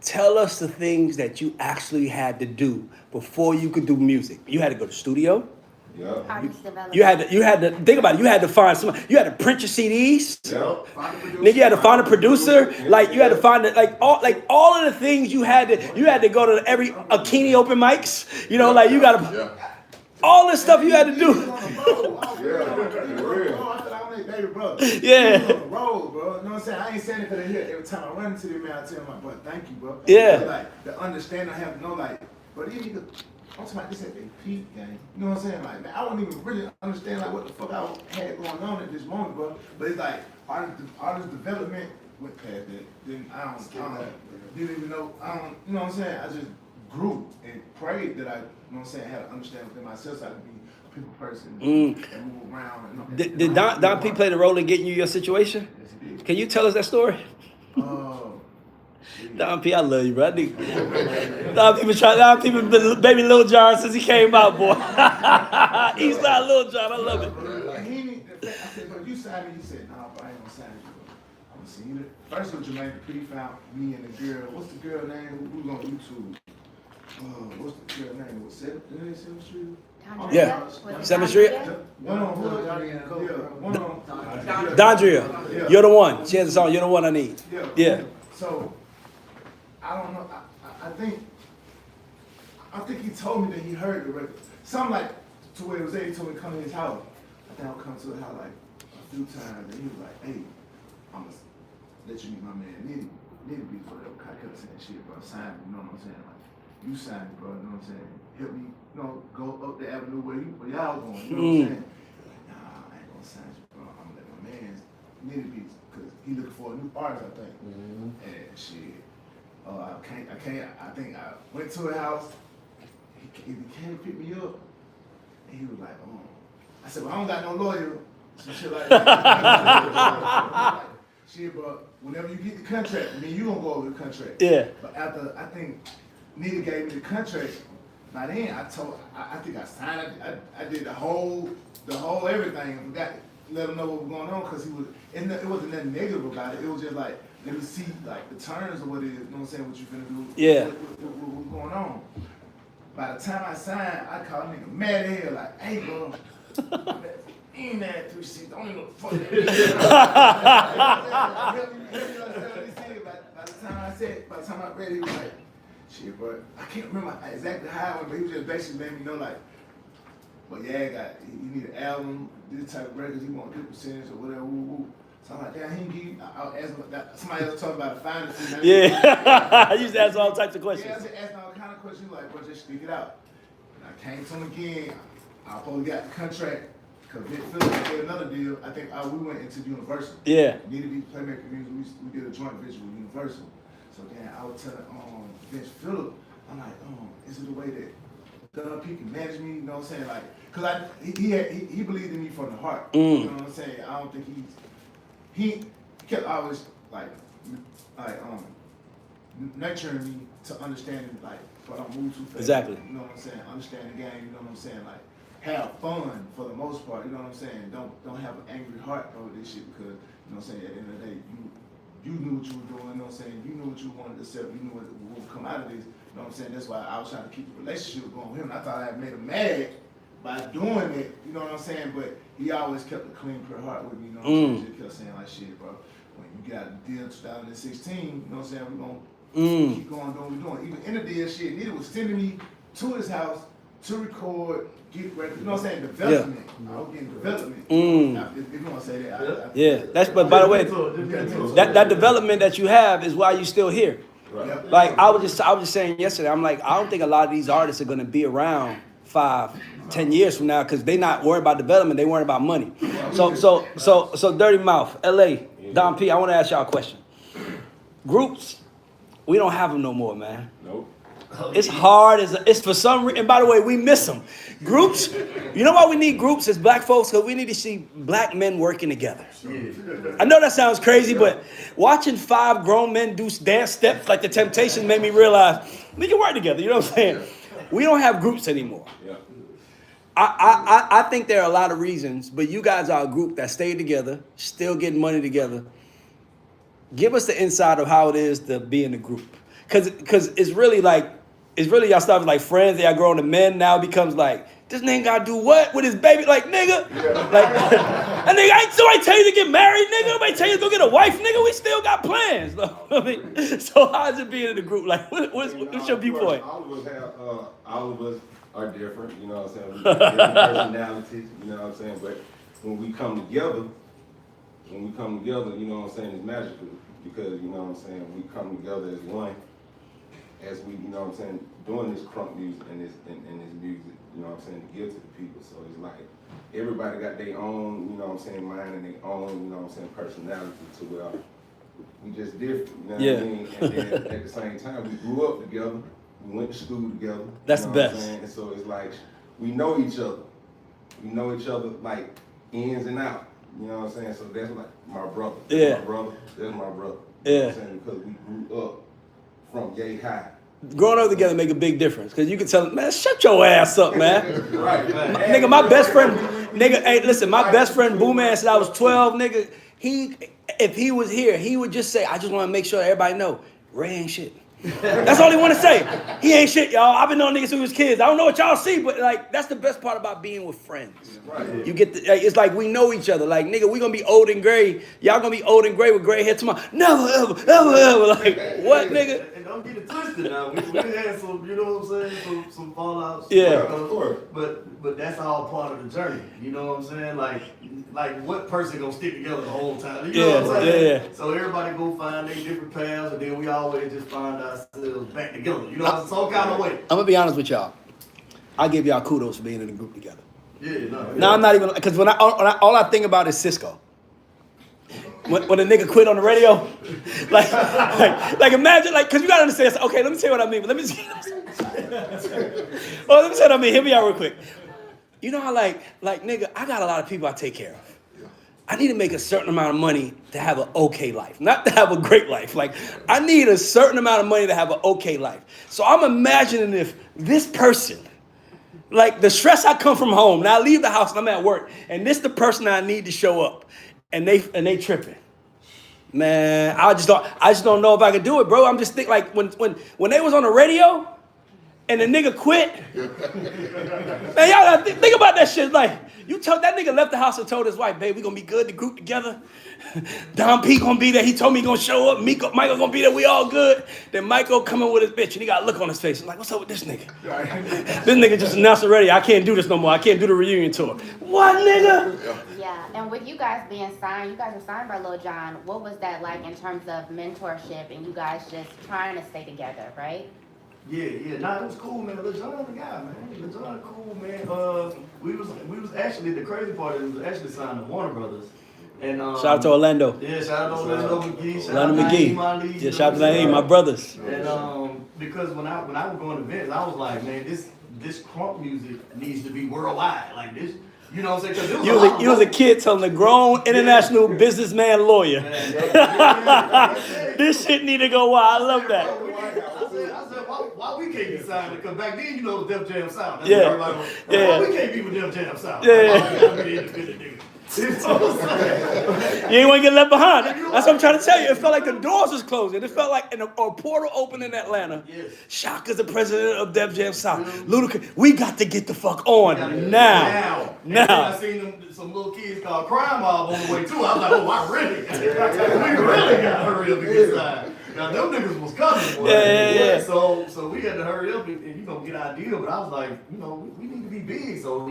[SPEAKER 2] Tell us the things that you actually had to do before you could do music. You had to go to the studio.
[SPEAKER 8] Yep.
[SPEAKER 7] Artist development.
[SPEAKER 2] You had to think about it. You had to find some. You had to print your CDs.
[SPEAKER 8] Yep.
[SPEAKER 2] Nigga, you had to find a producer. Like you had to find it. Like all of the things you had to go to every Akini open mics. You know, like you got to all this stuff you had to do.
[SPEAKER 6] Baby brother.
[SPEAKER 2] Yeah.
[SPEAKER 6] On the road, bro. You know what I'm saying? I ain't saying it because every time I run into them, man, I tell my bro, thank you, bro.
[SPEAKER 2] Yeah.
[SPEAKER 6] But, like the understanding I have to know, like, but even nigga, I'm talking about this at their peak, gang. You know what I'm saying? Like, man, I wouldn't even really understand like what the fuck I had going on at this moment, bro. But it's like artist development went past that. Then I don't didn't even know. You know what I'm saying? I just grew and prayed that I, you know what I'm saying, had to understand within myself so I could be a people person and move around. And,
[SPEAKER 2] Did Don P play the role in getting you your situation?
[SPEAKER 6] Yes, he did.
[SPEAKER 2] Can you tell us that story?
[SPEAKER 6] Shit.
[SPEAKER 2] Don P, I love you, bro. Don P been baby Lil Jon since he came out, boy. Eastside Lil Jon, I love it.
[SPEAKER 6] I said, but you signed me. He said, nah, bro, I ain't gonna sign you. I'm gonna see you. First with Jermaine Dupri found me and the girl. What's the girl name? Who's on YouTube? What's the girl name? Was Did they say Street?
[SPEAKER 2] Yeah.
[SPEAKER 7] Was it
[SPEAKER 2] 7th Street?
[SPEAKER 6] One on who? One on.
[SPEAKER 2] Dondria, you're the one. She has a song, You're the One I Need. Yeah.
[SPEAKER 6] So I don't know. I think he told me that he heard the record. Something like to where it was there. He told me to come to his house. I think I'll come to his house like a few times, and he was like, "Hey, I'm gonna let you meet my man Nitty. Nitty be for that." I kept saying shit, bro. Sign me, you know what I'm saying? Like, you sign me, bro. You know what I'm saying? Help me, you know, go up the avenue where y'all going. You know what I'm saying? Like, nah, I ain't gonna sign you, bro. I'm gonna let my man Nitty be, cause he looking for a new artist, I think. And shit. I think I went to his house. He came to pick me up, and he was like, "Oh," I said, "Well, I don't got no lawyer." Some shit like that. Shit, but whenever you get the contract, I mean, you gonna go over the contract.
[SPEAKER 2] Yeah.
[SPEAKER 6] But after I think Nita gave me the contract, by then I think I signed it. I did the whole everything. And got let him know what was going on because it wasn't nothing negative about it. It was just like, let me see like the terms of what it is. You know what I'm saying? What you finna do?
[SPEAKER 2] Yeah.
[SPEAKER 6] What's going on? By the time I signed, I called a nigga mad as hell, like, "Hey, bro, ain't that 3 6? Don't even fuck that." By the time I read it, he was like, "Shit, bro, I can't remember exactly how it went, but he was just basically letting me know, like, but yeah, he need an album, this type of records, he want a good percentage or whatever, woo woo." So I'm like, "Damn, he can give you," I'll ask him, somebody else talking about a finance thing.
[SPEAKER 2] Yeah. I used to ask all types of questions.
[SPEAKER 6] Yeah, I was asking all kind of questions, like, bro, just speak it out. And I came to him again. I probably got the contract, because Vic Phillips did another deal. I think we went into Universal.
[SPEAKER 2] Yeah.
[SPEAKER 6] Needed to be playmaker music. We did a joint venture with Universal. So then I was telling Vince Phillips, I'm like, is it the way that Don P can manage me? You know what I'm saying? Like, because he believed in me from the heart. You know what I'm saying? I don't think he kept always like nurturing me to understanding like what I'm moving too fast.
[SPEAKER 2] Exactly.
[SPEAKER 6] You know what I'm saying? Understand the game. You know what I'm saying? Like have fun for the most part. You know what I'm saying? Don't have an angry heart over this shit because you know what I'm saying. At the end of the day, you knew what you were doing. You know what I'm saying? You knew what you wanted to sell. You knew what would come out of this. You know what I'm saying? That's why I was trying to keep the relationship going with him. And I thought I had made him mad by doing it. You know what I'm saying? But he always kept a clean, pure heart with me. You know what I'm saying? He just kept saying like, "Shit, bro. When you get out of the deal 2016, you know what I'm saying? We're gonna keep going doing what we're doing." Even in the deal, shit, Nita was sending me to his house to record, get records. You know what I'm saying? Development. I was getting development. Now, if you want to say that,
[SPEAKER 2] Yeah. But by the way, that development that you have is why you're still here.
[SPEAKER 6] Yep.
[SPEAKER 2] Like I was just saying yesterday, I'm like, I don't think a lot of these artists are gonna be around 5-10 years from now because they not worried about development, they worried about money. So Dirty Mouth, LA, Don P, I want to ask y'all a question. Groups, we don't have them no more, man.
[SPEAKER 8] Nope.
[SPEAKER 2] It's hard it's for some reason, and by the way, we miss them. Groups, you know why we need groups as black folks? Because we need to see black men working together. I know that sounds crazy, but watching 5 grown men do dance steps like the Temptations made me realize we can work together. You know what I'm saying? We don't have groups anymore.
[SPEAKER 8] Yeah.
[SPEAKER 2] I think there are a lot of reasons, but you guys are a group that stayed together, still getting money together. Give us the inside of how it is to be in a group. Because it's really y'all started like friends, y'all grown to men, now it becomes like This nigga gotta do what with his baby? Like, nigga, like, that nigga ain't somebody tell you to get married, nigga. Nobody tell you to go get a wife, nigga. We still got plans. I mean, so how's it being in the group? Like, what's your viewpoint?
[SPEAKER 8] All of us are different, you know what I'm saying? We got different personalities, you know what I'm saying? But when we come together, you know what I'm saying, it's magical because, you know what I'm saying, we come together as one, as we, you know what I'm saying, doing this crunk music and this music, you know what I'm saying, to give to the people. So it's like everybody got their own, you know what I'm saying, mind and their own, you know what I'm saying, personality to where we just different, you know what I mean? And then at the same time, we grew up together, we went to school together.
[SPEAKER 2] That's
[SPEAKER 8] you know
[SPEAKER 2] the
[SPEAKER 8] what I'm
[SPEAKER 2] best.
[SPEAKER 8] saying? And so it's like we know each other. We know each other like ins and out. You know what I'm saying? So that's like my brother.
[SPEAKER 2] Yeah.
[SPEAKER 8] My brother. That's my brother.
[SPEAKER 2] Yeah.
[SPEAKER 8] You know what I'm saying? Because we grew up from yay high.
[SPEAKER 2] Growing up together make a big difference because you can tell, man, shut your ass up, man.
[SPEAKER 8] Right.
[SPEAKER 2] Nigga, my best friend, nigga, hey, listen, my best friend Boo Man said I was 12, nigga. If he was here, he would just say, I just want to make sure everybody know, Ray ain't shit. That's all he want to say. He ain't shit, y'all. I've been knowing niggas who was kids. I don't know what y'all see, but like that's the best part about being with friends.
[SPEAKER 8] Right.
[SPEAKER 2] You get it's like we know each other. Like nigga, we gonna be old and gray. Y'all gonna be old and gray with gray hair tomorrow. Never ever. Like what, nigga?
[SPEAKER 4] And don't get it twisted now. We had some, you know what I'm saying, some fallouts.
[SPEAKER 2] Yeah.
[SPEAKER 8] Of course.
[SPEAKER 4] But that's all part of the journey. You know what I'm saying? Like what person gonna stick together the whole time? You know what I'm saying?
[SPEAKER 2] Yeah.
[SPEAKER 4] So everybody go find their different paths, and then we always just find ourselves back together. You know, some kind of way.
[SPEAKER 2] I'm gonna be honest with y'all. I give y'all kudos for being in the group together.
[SPEAKER 4] Yeah, no.
[SPEAKER 2] Now I'm not even because when all I think about is Cisco. When a nigga quit on the radio, like imagine because you gotta understand. Okay, let me tell you what I mean. But let me see. Well, let me tell you what I mean. Hear me out real quick. You know how like nigga, I got a lot of people I take care of. I need to make a certain amount of money to have an okay life, not to have a great life. Like, I need a certain amount of money to have an okay life. So I'm imagining if this person, like the stress I come from home, now I leave the house and I'm at work, and this the person I need to show up, and they tripping. Man, I just don't know if I could do it, bro. I'm just thinking like when they was on the radio, and the nigga quit. Man, y'all gotta think about that shit. Like, you told that nigga left the house and told his wife, babe, we gonna be good, the group together. Don P gonna be there. He told me he gonna show up. Michael gonna be there. We all good. Then Michael coming with his bitch, and he got a look on his face. I'm like, what's up with this nigga? This nigga just announced already, I can't do this no more. I can't do the reunion tour. What, nigga?
[SPEAKER 7] Yeah, and with you guys being signed, you guys were signed by Lil Jon. What was that like in terms of mentorship and you guys just trying to stay together, right?
[SPEAKER 4] Yeah, nah, it was cool, man. Lil Jon the guy, man. Lil Jon cool, man. We was actually, the crazy part is we was actually signed to Warner Brothers. And
[SPEAKER 2] Shout out to Orlando.
[SPEAKER 4] Yeah, shout out to Orlando McGee. Shout
[SPEAKER 2] Orlando
[SPEAKER 4] out to
[SPEAKER 2] McGee.
[SPEAKER 4] Naeem Ali,
[SPEAKER 2] Yeah,
[SPEAKER 4] you
[SPEAKER 2] shout out to
[SPEAKER 4] know what I'm
[SPEAKER 2] Naeem,
[SPEAKER 4] saying?
[SPEAKER 2] my brothers.
[SPEAKER 4] And because when I was going to events, I was like, man, this crunk music needs to be worldwide. Like this, you know what I'm saying? 'Cause it was
[SPEAKER 2] You was a kid telling a grown international businessman lawyer. This shit need to go wild. I love that.
[SPEAKER 4] I said, why we can't be signed? Because back then, you know, the Def Jam Sound. That's
[SPEAKER 2] Yeah.
[SPEAKER 4] what everybody was.
[SPEAKER 2] Yeah.
[SPEAKER 4] Why we can't be with Def Jam Sound?
[SPEAKER 2] Yeah.
[SPEAKER 4] Why we gotta be independent niggas? You know what I'm saying?
[SPEAKER 2] You ain't want to get left behind. That's what I'm trying to tell you. It felt like the doors was closing. It felt like a portal opened in Atlanta.
[SPEAKER 4] Yes.
[SPEAKER 2] Shaka's the president of Def Jam South. Ludacris, we got to get the fuck on now.
[SPEAKER 4] And then I seen some little kids called Crime Mob on the way too. I was like, oh, I really, we really got to hurry up and get signed. Now them niggas was coming. Boy.
[SPEAKER 2] Yeah.
[SPEAKER 4] So we had to hurry up and you know get our deal. But I was like, you know, we need to be big. So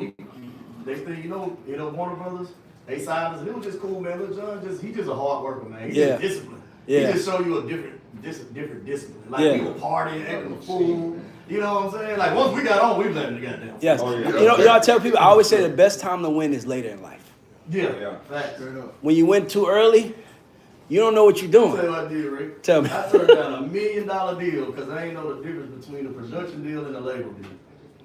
[SPEAKER 4] next thing you know, Warner Brothers, they signed us. And it was just cool, man. Lil Jon he's just a hard worker, man. He's just disciplined.
[SPEAKER 2] Yeah.
[SPEAKER 4] He just show you a different discipline. Like
[SPEAKER 2] Yeah.
[SPEAKER 4] we were partying, acting a fool. You know what I'm saying? Like once we got on, we was letting the goddamn.
[SPEAKER 2] Yes.
[SPEAKER 8] Oh, yeah.
[SPEAKER 2] You know, I tell people, I always say the best time to win is later in life.
[SPEAKER 4] Yeah. Facts.
[SPEAKER 2] When you win too early, you don't know what you're
[SPEAKER 4] I'll tell you
[SPEAKER 2] doing.
[SPEAKER 4] what I did, Rick.
[SPEAKER 2] Tell me.
[SPEAKER 4] I turned down $1 million deal because I ain't know the difference between a production deal and a label deal.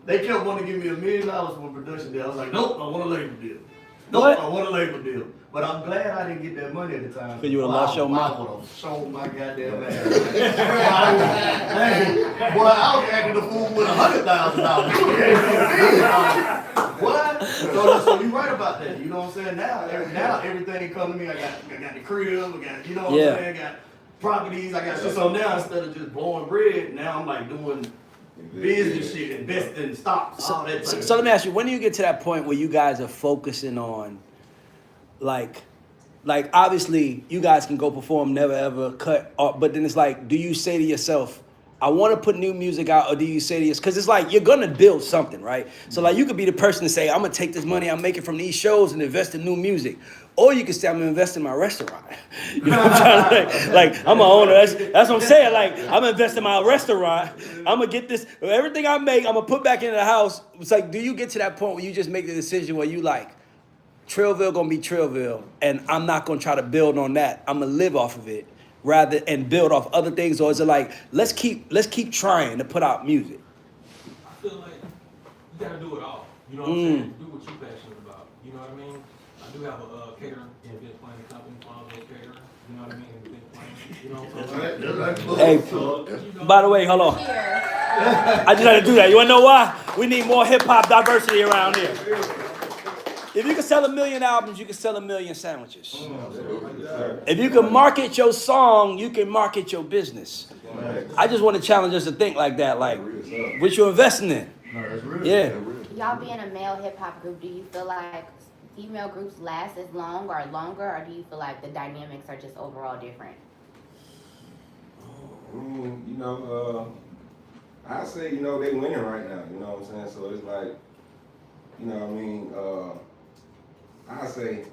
[SPEAKER 4] They kept wanting to give me $1 million for a production deal. I was like, nope, I want a label deal. Nope,
[SPEAKER 2] What?
[SPEAKER 4] I want a label deal. But I'm glad I didn't get that money at the time.
[SPEAKER 2] 'Cause you would've lost your mind.
[SPEAKER 4] I would have shown my goddamn ass. Boy, I was acting the fool with $100,000. What? So you right about that. You know what I'm saying? Now everything come to me. I got the crib. I got, you know what I'm saying? I got properties. I got shit. So now instead of just blowing bread, now I'm like doing business shit, invest in stocks, all that.
[SPEAKER 2] So, so let me ask you, when do you get to that point where you guys are focusing on, like obviously you guys can go perform, never ever cut, but then it's like, do you say to yourself, I want to put new music out, or do you say to yourself, because it's like you're gonna build something, right? So like you could be the person to say, I'm gonna take this money I'm making from these shows and invest in new music, or you can say I'm gonna invest in my restaurant. You know what I'm trying to say? Like I'm an owner. That's what I'm saying. Like I'm investing in my restaurant. I'm gonna get this everything I make. I'm gonna put back into the house. It's like, do you get to that point where you just make the decision where you like, Trillville gonna be Trillville, and I'm not gonna try to build on that. I'm gonna live off of it rather and build off other things, or is it like let's keep trying to put out music?
[SPEAKER 5] I feel like you gotta do it all. You know what I'm saying? Do what you're passionate about. You know what I mean? I do have a catering and event planning company, Fonzo Catering. You know what I mean? Event planning. You know what I'm saying?
[SPEAKER 2] Hey, by the way, hold on. I just had to do that. You wanna know why? We need more hip hop diversity around here. If you can sell 1 million albums, you can sell 1 million sandwiches. If you can market your song, you can market your business. I just want to challenge us to think like that, like what you're investing in. Yeah.
[SPEAKER 7] Y'all being a male hip hop group, do you feel like female groups last as long or longer, or do you feel like the dynamics are just overall different?
[SPEAKER 8] You know, I say, you know, they winning right now, you know what I'm saying? So it's like, you know what I mean, I say,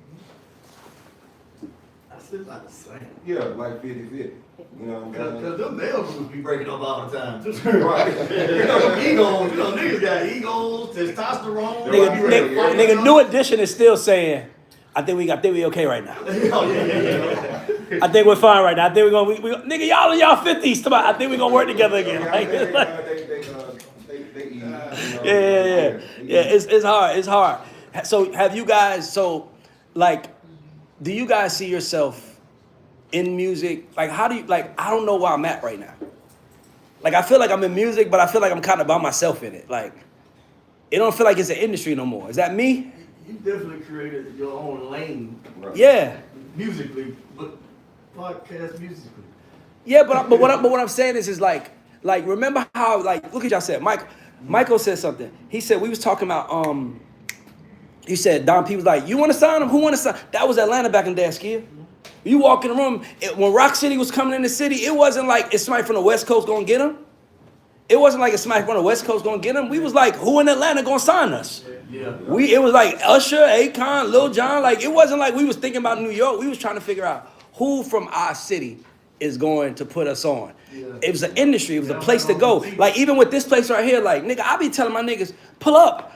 [SPEAKER 4] I still like the same.
[SPEAKER 8] yeah, like 50-50. You know what I'm saying?
[SPEAKER 4] Cause them male groups be breaking up all the time. Right. You know, egos, you know, niggas got egos, testosterone.
[SPEAKER 2] Nigga, New Edition is still saying, I think we okay right now.
[SPEAKER 4] Oh, yeah.
[SPEAKER 2] I think we're fine right now. I think we're gonna, nigga, y'all in y'all 50s. I think we're gonna work together again. Yeah. It's hard. So have you guys, like, do you guys see yourself in music? Like, how do you, like, I don't know where I'm at right now. Like, I feel like I'm in music, but I feel like I'm kind of by myself in it. Like, it don't feel like it's an industry no more. Is that me?
[SPEAKER 4] You definitely created your own lane.
[SPEAKER 2] Yeah.
[SPEAKER 4] Musically, but podcast musically.
[SPEAKER 2] Yeah, but what I'm saying is like remember how, like, look at y'all said, Michael said something. He said, we was talking about, he said, Don P was like, you want to sign him? Who want to sign? That was Atlanta back in the day, Skip. You walk in the room, when Rock City was coming in the city, it wasn't like it's somebody from the West Coast gonna get him. It wasn't like it's somebody from the West Coast gonna get him. We was like, who in Atlanta gonna sign us?
[SPEAKER 4] Yeah.
[SPEAKER 2] It was like Usher, Akon, Lil Jon. Like, it wasn't like we was thinking about New York. We was trying to figure out who from our city is going to put us on.
[SPEAKER 4] Yeah.
[SPEAKER 2] It was an industry. It was a place to go. Like, even with this place right here, like, nigga, I be telling my niggas, pull up.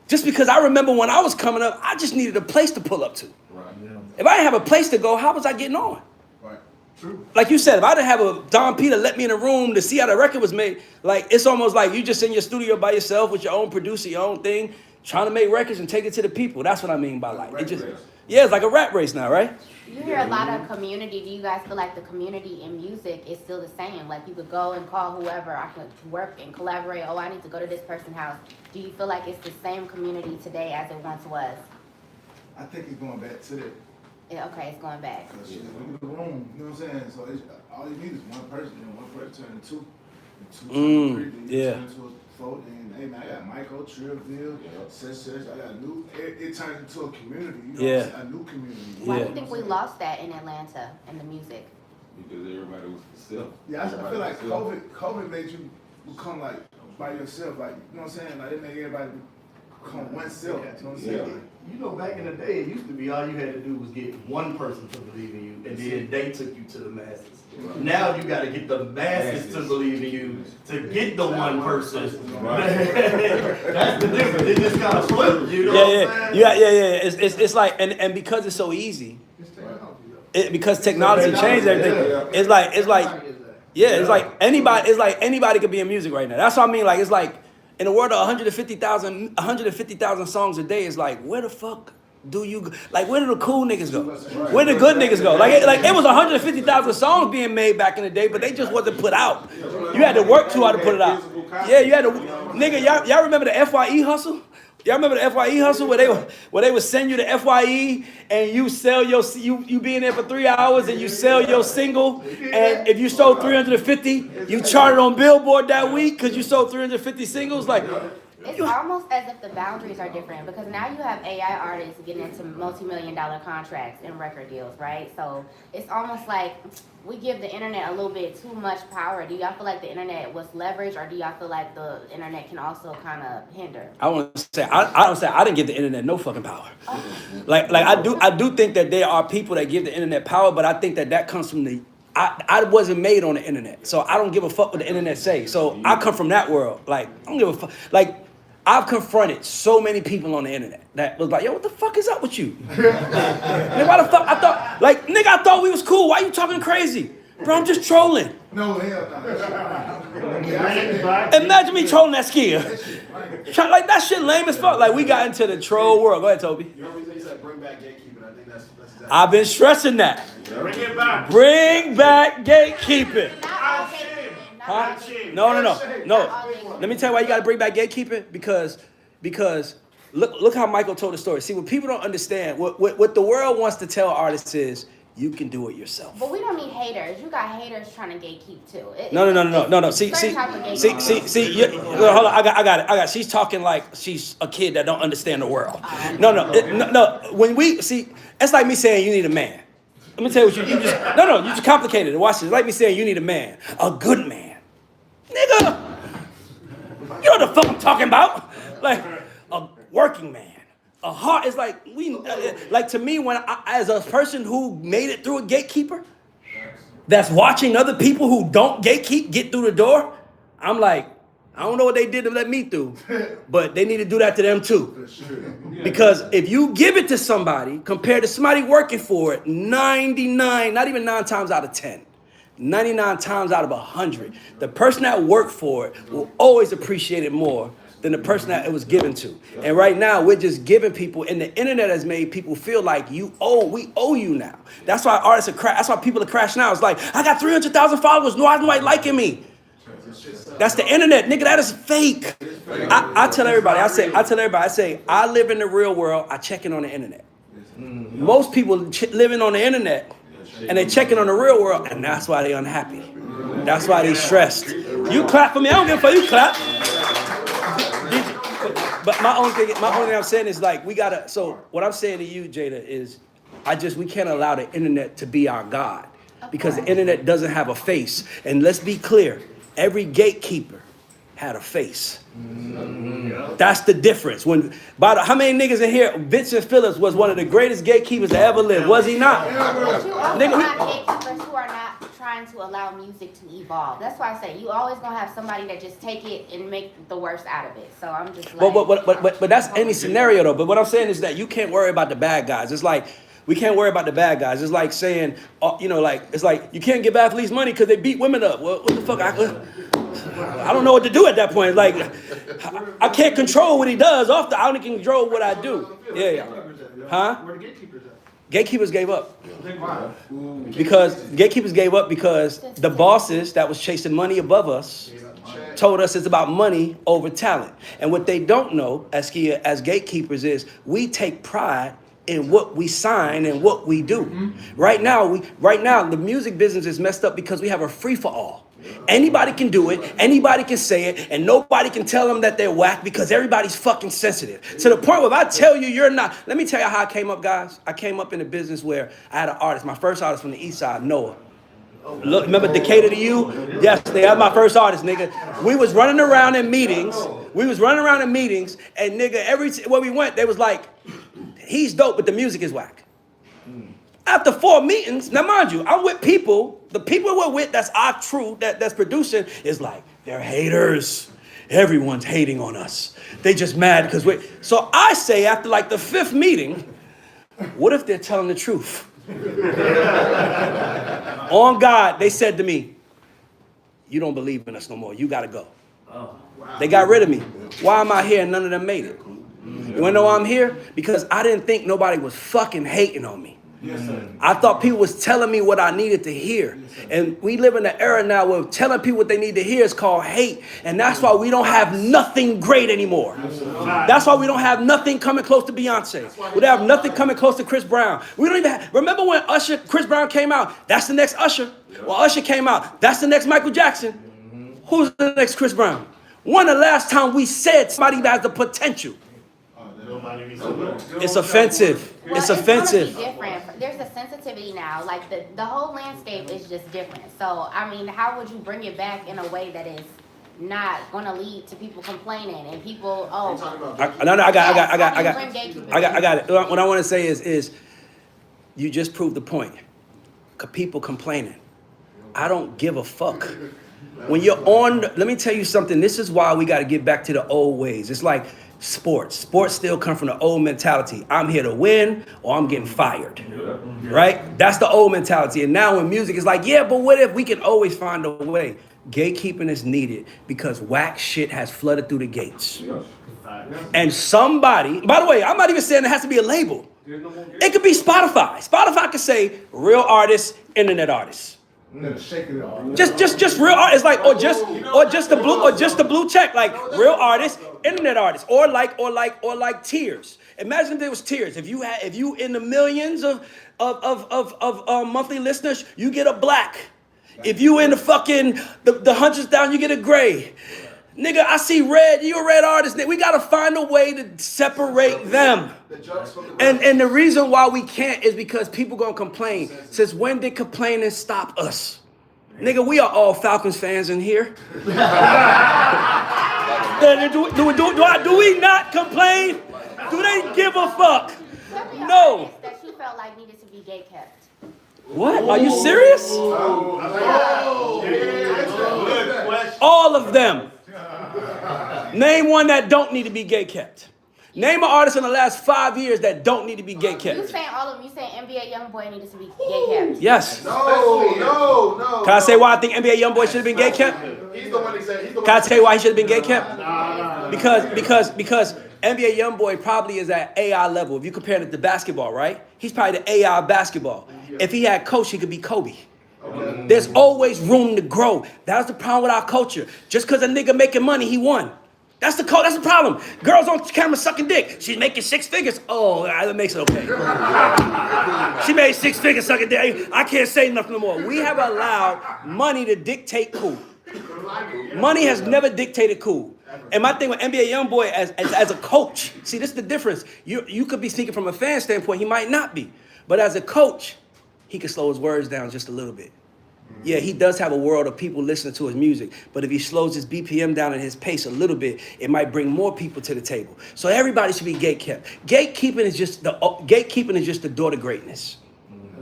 [SPEAKER 2] Just because I remember when I was coming up, I just needed a place to pull up to.
[SPEAKER 4] Right. Yeah.
[SPEAKER 2] If I didn't have a place to go, how was I getting on?
[SPEAKER 6] Right.
[SPEAKER 4] True.
[SPEAKER 2] Like you said, if I didn't have a Don P to let me in a room to see how the record was made, like, it's almost like you just in your studio by yourself with your own producer, your own thing, trying to make records and take it to the people. That's what I mean by, like, it just, yeah, it's like a rat race now, right?
[SPEAKER 7] You hear a lot of community. Do you guys feel like the community in music is still the same? Like, you could go and call whoever, I could work and collaborate. Oh, I need to go to this person's house. Do you feel like it's the same community today as it once was?
[SPEAKER 6] I think it's going back to that.
[SPEAKER 7] Yeah, okay, it's going back.
[SPEAKER 6] Cause shit, look at the room, you know what I'm saying? So all you need is one person, and one person turn into two. And two turn to three, then you
[SPEAKER 2] yeah.
[SPEAKER 6] turn into a four, then, hey man, I got Michael, Trillville, such, I got new, it turns into a community, you know what I'm saying? A new community.
[SPEAKER 7] Why
[SPEAKER 2] Yeah.
[SPEAKER 7] do you think we lost that in Atlanta in the music?
[SPEAKER 8] Because everybody was for self.
[SPEAKER 6] Yeah, I feel like COVID made you become like by yourself, like, you know what I'm saying? Like, it made everybody become oneself, you know what I'm saying?
[SPEAKER 4] You know, back in the day, it used to be all you had to do was get one person to believe in you, and then they took you to the masses. Now you got to get the masses to believe in you to get the one person. That's the difference. It just kind of flipped, you know what I'm saying?
[SPEAKER 2] Yeah. It's like, and because it's so easy, because technology changed everything. It's like anybody could be in music right now. That's what I mean. Like, it's like, in a world of 150,000 songs a day, it's like, where the fuck do you, like, where do the cool niggas go? Where the good niggas go? Like it was 150,000 songs being made back in the day, but they just wasn't put out. You had to work too hard to put it out. Yeah, you had to, nigga, y'all remember the FYE hustle? Y'all remember the FYE hustle where they would send you the FYE and you sell you be in there for 3 hours and you sell your single, and if you sold 350, you charted on Billboard that week because you sold 350 singles. Like,
[SPEAKER 7] It's almost as if the boundaries are different because now you have AI artists getting into multi-million-dollar contracts and record deals, right? So it's almost like we give the internet a little bit too much power. Do y'all feel like the internet was leveraged, or do y'all feel like the internet can also kind of hinder?
[SPEAKER 2] I want to say I didn't give the internet no fucking power. Like I do think that there are people that give the internet power, but I think that comes from the I wasn't made on the internet, so I don't give a fuck what the internet say. So I come from that world. Like I don't give a fuck. Like I've confronted so many people on the internet that was like, yo, what the fuck is up with you? Nigga, why the fuck? I thought we was cool. Why you talking crazy? Bro, I'm just trolling.
[SPEAKER 6] No, hell no.
[SPEAKER 2] Imagine me trolling that skier. Like that shit lame as fuck. Like we got into the troll world. Go ahead, Toby.
[SPEAKER 4] You know what he said, bring back gatekeeping. I think that's exactly.
[SPEAKER 2] I've been stressing that.
[SPEAKER 4] Bring it back.
[SPEAKER 2] Bring back gatekeeping.
[SPEAKER 7] Not all gatekeeping. Not all
[SPEAKER 2] Huh?
[SPEAKER 7] gatekeeping.
[SPEAKER 2] No.
[SPEAKER 7] Not all gatekeeping.
[SPEAKER 2] Let me tell you why you got to bring back gatekeeping. Because look how Michael told the story. See, what people don't understand, what the world wants to tell artists is, you can do it yourself.
[SPEAKER 7] But we don't need haters. You got haters trying to gatekeep too.
[SPEAKER 2] No. See. Hold on. I got it. She's talking like she's a kid that don't understand the world. No. When we see, it's like me saying you need a man. Let me tell you what you just complicated it. Watch this. It's like me saying you need a man, a good man, nigga. You know what the fuck I'm talking about? Like a working man. A heart is like like to me when as a person who made it through a gatekeeper, that's watching other people who don't gatekeep get through the door. I'm like, I don't know what they did to let me through, but they need to do that to them too. Because if you give it to somebody compared to somebody working for it, 99, not even 9 times out of 10, 99 times out of 100, the person that worked for it will always appreciate it more than the person that it was given to. And right now, we're just giving people, and the internet has made people feel like we owe you now. That's why artists are that's why people are crashing out. It's like, I got 300,000 followers, nobody liking me. That's the internet, nigga, that is fake. I tell everybody, I say, I live in the real world, I check in on the internet. Most people living on the internet, and they checking on the real world, and that's why they unhappy. That's why they stressed. You clap for me, I don't give a fuck, you clap. But my only thing I'm saying is like so what I'm saying to you, Jada, is we can't allow the internet to be our God because the internet doesn't have a face. And let's be clear, every gatekeeper had a face. That's the difference. How many niggas in here? Vincent Phillips was one of the greatest gatekeepers to ever live, was he not?
[SPEAKER 7] But you also have gatekeepers who are not trying to allow music to evolve. That's why I say you always gonna have somebody that just take it and make the worst out of it. So I'm just like,
[SPEAKER 2] but that's any scenario though. But what I'm saying is that you can't worry about the bad guys. It's like we can't worry about the bad guys. It's like saying, it's like you can't give athletes money because they beat women up. Well, what the fuck? I don't know what to do at that point. Like I can't control what he does. I only can control what I do. Yeah. Huh?
[SPEAKER 6] Where the gatekeepers at?
[SPEAKER 2] Gatekeepers gave up. Because the bosses that was chasing money above us told us it's about money over talent. And what they don't know as gatekeepers is we take pride in what we sign and what we do. Right now, the music business is messed up because we have a free for all. Anybody can do it, anybody can say it, and nobody can tell them that they're whack because everybody's fucking sensitive. To the point where if I tell you you're not, let me tell you how I came up, guys. I came up in a business where I had an artist, my first artist from the East Side, Noah. Look, remember Decatur to You? Yes, they are my first artist, nigga. We was running around in meetings, and nigga, where we went, they was like, he's dope, but the music is whack. After 4 meetings, now mind you, I'm with people, the people we're with that's our crew, that's producing, is like, they're haters. Everyone's hating on us. They just mad because so I say after like the 5th meeting, what if they're telling the truth? On God, they said to me, you don't believe in us no more. You got to go. They got rid of me. Why am I here and none of them made it? You want to know why I'm here? Because I didn't think nobody was fucking hating on me.
[SPEAKER 6] Yes, sir.
[SPEAKER 2] I thought people was telling me what I needed to hear. And we live in an era now where telling people what they need to hear is called hate. And that's why we don't have nothing great anymore. That's why we don't have nothing coming close to Beyonce. We don't have nothing coming close to Chris Brown. We don't even have, remember when Chris Brown came out? That's the next Usher. Well, Usher came out. That's the next Michael Jackson. Who's the next Chris Brown? When the last time we said somebody that has the potential? It's offensive.
[SPEAKER 7] Well,
[SPEAKER 2] It's
[SPEAKER 7] gonna
[SPEAKER 2] offensive.
[SPEAKER 7] be different. There's a sensitivity now. Like the whole landscape is just different. So I mean, how would you bring it back in a way that is not gonna lead to people complaining and people? Oh,
[SPEAKER 2] I got it. What I want to say is you just proved the point. People complaining. I don't give a fuck. When you're on, let me tell you something. This is why we got to get back to the old ways. It's like sports. Sports still come from the old mentality. I'm here to win or I'm getting fired. Right? That's the old mentality. And now in music, it's like, yeah, but what if we can always find a way? Gatekeeping is needed because whack shit has flooded through the gates. And somebody, by the way, I'm not even saying it has to be a label. It could be Spotify. Spotify could say real artists, internet artists.
[SPEAKER 6] Shake it off.
[SPEAKER 2] Just real artists, like or just the blue check, like real artists, internet artists, or like tiers. Imagine if there was tiers. If you in the millions of monthly listeners, you get a black. If you in the fucking the hundreds down, you get a gray. Nigga, I see red. You a red artist. We gotta find a way to separate them. And the reason why we can't is because people gonna complain. Since when did complaining stop us? Nigga, we are all Falcons fans in here. Do we not complain? Do they give a fuck? No.
[SPEAKER 7] That you felt like needed to be gate kept.
[SPEAKER 2] What? Are you serious? All of them. Name one that don't need to be gate kept. Name an artist in the last 5 years that don't need to be gate kept.
[SPEAKER 7] You saying all of them? You saying NBA YoungBoy needed to be gate kept?
[SPEAKER 2] Yes.
[SPEAKER 6] No.
[SPEAKER 2] Can I say why I think NBA YoungBoy should have been gate kept?
[SPEAKER 6] He's the one that said.
[SPEAKER 2] Can I tell you why he should have been gate kept? Because NBA YoungBoy probably is at AI level. If you compare it to basketball, right? He's probably the AI of basketball. If he had coach, he could be Kobe. There's always room to grow. That's the problem with our culture. Just because a nigga making money, he won. That's the problem. Girls on camera sucking dick. She's making 6 figures. Oh, that makes it okay. She made 6 figures sucking dick. I can't say nothing no more. We have allowed money to dictate cool. Money has never dictated cool. And my thing with NBA YoungBoy as a coach, see, this is the difference. You could be speaking from a fan standpoint. He might not be. But as a coach, he can slow his words down just a little bit. Yeah, he does have a world of people listening to his music, but if he slows his BPM down and his pace a little bit, it might bring more people to the table. So everybody should be gate kept. Gatekeeping is just the door to greatness.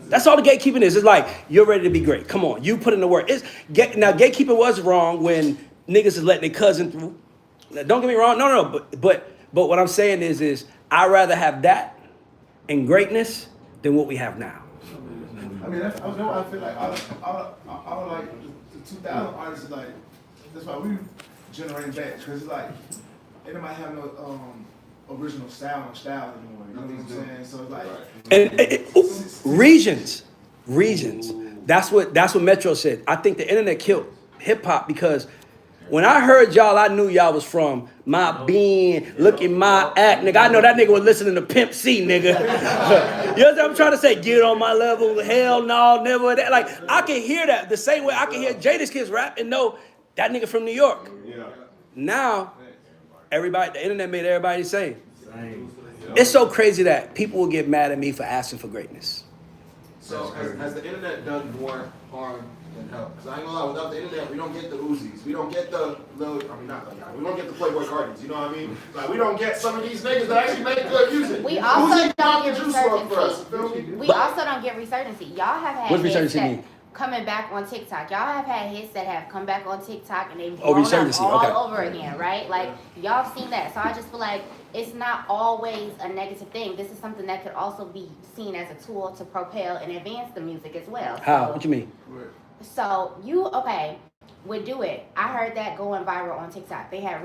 [SPEAKER 2] That's all the gatekeeping is. It's like, you're ready to be great. Come on, you put in the work. Now, gatekeeping was wrong when niggas is letting their cousin through. Now, don't get me wrong. No. But what I'm saying is I'd rather have that and greatness than what we have now.
[SPEAKER 6] I mean, that's, I know. I feel like I like the 2000 artists is like that's why we generating back because it's like they might have no original style anymore. You know what I'm saying? So it's like regions. That's what Metro said. I think the internet killed hip hop because when I heard y'all, I knew y'all was from my being, look at my act, nigga. I know that nigga was listening to Pimp C, nigga. You know what I'm trying to say? Get on my level, hell no, never that. Like, I can hear that the same way I can hear Jadakiss rap and know that nigga from New York. Now, the internet made everybody the same. It's so crazy that people will get mad at me for asking for greatness.
[SPEAKER 9] So has the internet done more harm than help? Because I ain't gonna lie, without the internet, we don't get the Uzis, we don't get we don't get the Playboy Cardis, you know what I mean? Like, we don't get some of these niggas that actually make good music.
[SPEAKER 7] We also
[SPEAKER 9] Uzi
[SPEAKER 7] don't
[SPEAKER 9] got
[SPEAKER 7] get
[SPEAKER 9] the juice up for us, you feel me?
[SPEAKER 7] resurgency. We also don't get resurgency. Y'all have had
[SPEAKER 2] What's
[SPEAKER 7] hits
[SPEAKER 2] resurgency
[SPEAKER 7] that
[SPEAKER 2] mean?
[SPEAKER 7] coming back on TikTok. Y'all have had hits that have come back on TikTok and they've
[SPEAKER 2] Oh,
[SPEAKER 7] blown up
[SPEAKER 2] resurgency,
[SPEAKER 7] all
[SPEAKER 2] okay.
[SPEAKER 7] over again, right? Like, y'all seen that. So I just feel like it's not always a negative thing. This is something that could also be seen as a tool to propel and advance the music as well.
[SPEAKER 2] How?
[SPEAKER 7] So,
[SPEAKER 2] What you mean?
[SPEAKER 7] So would Do It. I heard that going viral on TikTok. They had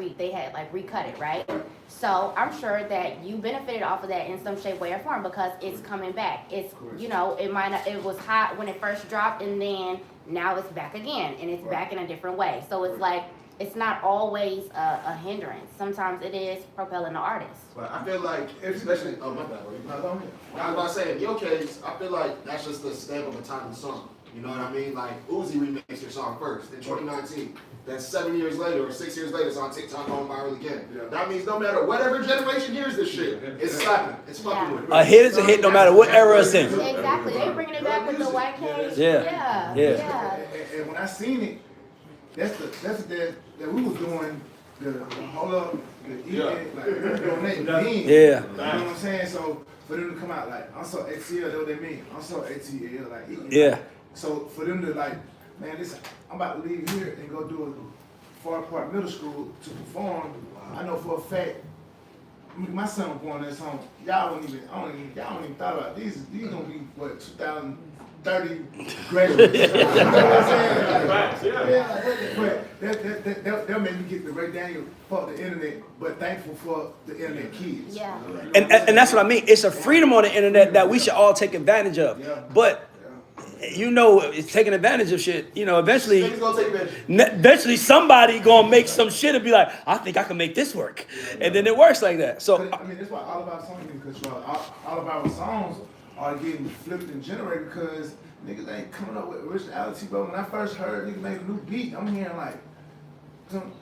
[SPEAKER 7] like recut it, right? So I'm sure that you benefited off of that in some shape, way, or form because it's coming back. It's, you know, it might not, it was hot when it first dropped and then now it's back again and it's back in a different way. So it's like, it's not always a hindrance. Sometimes it is propelling the artist.
[SPEAKER 9] But I feel like, especially, oh my bad, I was about to say, in your case, I feel like that's just the stamp of a timeless song. You know what I mean? Like, Uzi remixed your song first in 2019. Then 7 years later or 6 years later, it's on TikTok going viral again.
[SPEAKER 6] Yeah.
[SPEAKER 9] That means no matter whatever generation hears this shit, it's slapping. It's fucking with it.
[SPEAKER 2] A hit is a hit no matter what era it's in.
[SPEAKER 7] Exactly. They bringing it back with the white cage.
[SPEAKER 2] Yeah.
[SPEAKER 6] And when I seen it, that's that we was doing the hold up, the eating, like we were doing that then.
[SPEAKER 2] Yeah.
[SPEAKER 6] You know what I'm saying? So for them to come out like I'm so ATL, that's what they mean. I'm so ATL, like
[SPEAKER 2] Yeah.
[SPEAKER 6] So for them to like, man, listen, I'm about to leave here and go do a Far Park Middle School to perform. I know for a fact, my son was born that song. Y'all don't even thought about these. These gonna be what 2030 graduates. You know what I'm saying? But that made me get the Ray Daniel fuck the internet, but thankful for the internet kids.
[SPEAKER 7] Yeah.
[SPEAKER 2] And that's what I mean. It's a freedom on the internet that we should all take advantage of. But you know, it's taking advantage of shit. You know, eventually somebody gonna make some shit and be like, I think I can make this work, and then it works like that. So
[SPEAKER 6] I mean, that's why all of our songs getting controlled. All of our songs are getting flipped and generated because niggas ain't coming up with originality, bro. When I first heard niggas make a new beat, I'm hearing like, and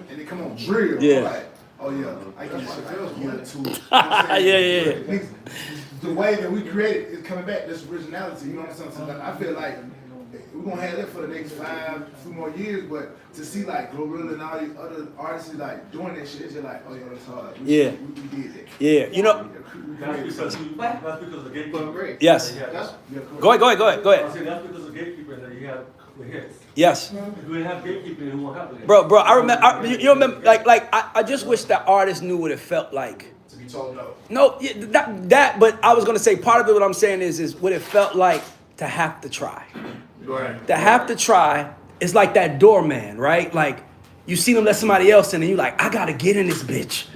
[SPEAKER 6] they come on drill.
[SPEAKER 2] Yeah.
[SPEAKER 6] I'm like, oh yeah, I can get to it.
[SPEAKER 2] Yeah.
[SPEAKER 6] The way that we created is coming back. This originality, you know what I'm saying? So like, I feel like we're gonna have that for the next few more years. But to see like Glorilla and all these other artists like doing that shit, it's just like, oh yeah, that's hard. We did that.
[SPEAKER 2] Yeah, you know.
[SPEAKER 10] That's because of gatekeeping.
[SPEAKER 2] Yes. Go ahead.
[SPEAKER 10] I say that's because of gatekeeping that you have the hits.
[SPEAKER 2] Yes.
[SPEAKER 10] If we didn't have gatekeeping, who won't have the hits?
[SPEAKER 2] Bro, I remember. You remember? Like, I just wish that artists knew what it felt like.
[SPEAKER 9] To be told no.
[SPEAKER 2] No, that. But I was gonna say part of it. What I'm saying is what it felt like to have to try.
[SPEAKER 9] Right.
[SPEAKER 2] To have to try is like that doorman, right? Like you see them let somebody else in, and you like, I gotta get in this bitch.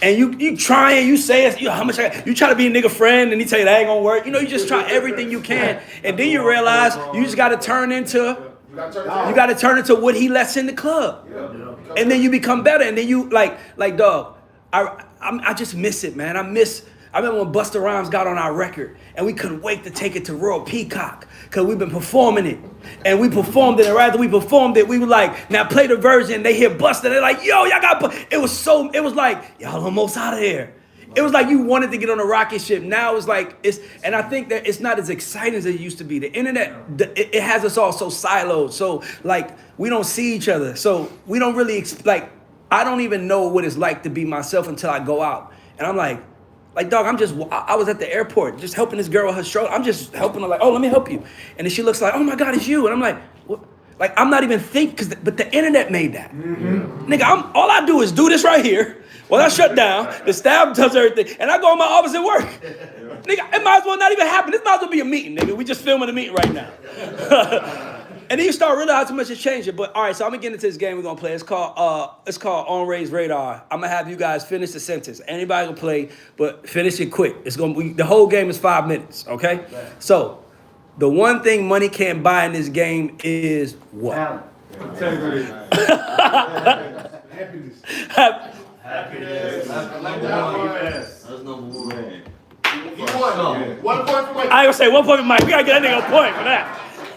[SPEAKER 2] And you try and you say it, how much you try to be a nigga friend, and he tell you that ain't gonna work. You know, you just try everything you can, and then you realize you just gotta turn into what he lets in the club, and then you become better, and then you like dog. I just miss it, man. I remember when Busta Rhymes got on our record, and we couldn't wait to take it to Royal Peacock, because we've been performing it. And we performed it, and right after we performed it, we were like, now play the version. They hear Busta, they're like, yo, y'all got, it was like, y'all almost out of here. It was like you wanted to get on a rocket ship. Now it's like, and I think that it's not as exciting as it used to be. The internet, it has us all so siloed. So like, we don't see each other. So we don't really, I don't even know what it's like to be myself until I go out. And I'm like, dog, I was at the airport just helping this girl with her stroller. I'm just helping her, like, oh, let me help you. And then she looks like, oh my God, it's you. And I'm like, what? Like, I'm not even thinking, but the internet made that. Mm-hmm. Nigga, all I do is do this right here. Well, I shut down, the staff does everything, and I go in my office and work. Nigga, it might as well not even happen. This might as well be a meeting, nigga. We just filming a meeting right now. And then you start realizing how much it's changing. But all right, so I'm gonna get into this game we're gonna play. It's called On Ray's Radar. I'm gonna have you guys finish the sentence. Anybody can play, but finish it quick. The whole game is 5 minutes. Okay. Right. So the one thing money can't buy in this game is what?
[SPEAKER 10] Integrity.
[SPEAKER 6] Happiness.
[SPEAKER 9] Happiness. I like that one. That's number one. You won. 1 point for Mike.
[SPEAKER 2] I ain't gonna say 1 point for Mike. We gotta get that nigga a point for that.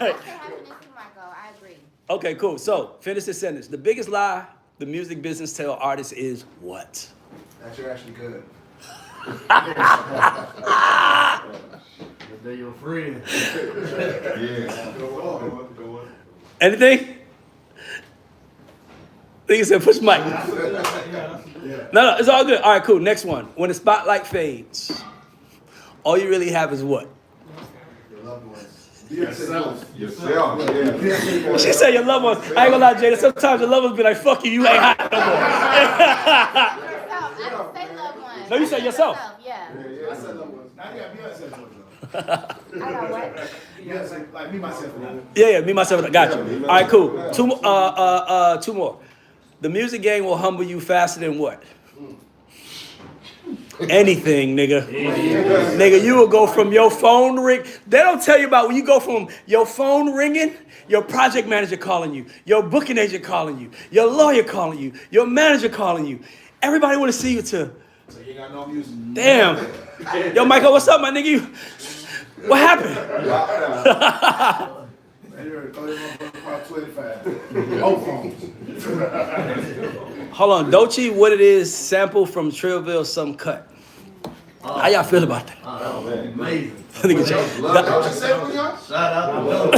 [SPEAKER 7] I agree.
[SPEAKER 2] Okay, cool. So, finish this sentence. The biggest lie the music business tell artists is what?
[SPEAKER 9] That you're actually good. They're your friend.
[SPEAKER 8] Yeah. Go on.
[SPEAKER 2] Anything? Nigga said push mic. No, it's all good. All right, cool. Next one. When the spotlight fades, all you really have is what?
[SPEAKER 9] Your loved ones.
[SPEAKER 8] Yourself. Yeah.
[SPEAKER 2] She said your loved ones. I ain't gonna lie, Jada. Sometimes your loved ones be like, fuck you, you ain't hot no more.
[SPEAKER 7] Yourself. I didn't say loved ones.
[SPEAKER 2] No, you said yourself.
[SPEAKER 7] Yeah.
[SPEAKER 6] I said loved ones. Now you got Beyonce loved ones.
[SPEAKER 7] I got what?
[SPEAKER 6] Beyonce, like me, myself, and I.
[SPEAKER 2] Yeah, me, myself, I got you. All right, cool. Two more. The music gang will humble you faster than what? Anything, nigga. Nigga, you will go from your phone ring. They don't tell you about when you go from your phone ringing, your project manager calling you, your booking agent calling you, your lawyer calling you, your manager calling you. Everybody want to see you too.
[SPEAKER 9] So you ain't got no music.
[SPEAKER 2] Damn. Yo, Michael, what's up, my nigga? What happened?
[SPEAKER 6] About 25. Old phones.
[SPEAKER 2] Hold on, Doechii, what it is, sample from Trillville, some cut. How y'all feel about that?
[SPEAKER 4] Oh, man, amazing.
[SPEAKER 2] Nigga,
[SPEAKER 9] Don't you say it, y'all?
[SPEAKER 4] Shout out to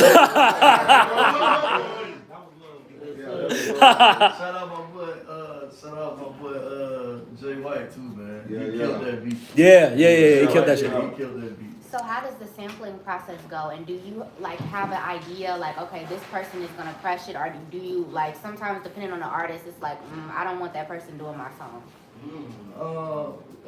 [SPEAKER 4] shout out my boy Jay White too, man. He killed that beat.
[SPEAKER 2] yeah, he killed that shit.
[SPEAKER 4] He killed that beat.
[SPEAKER 7] So how does the sampling process go? And do you like have an idea like, okay, this person is gonna crush it, or do you like sometimes depending on the artist, it's like I don't want that person doing my song.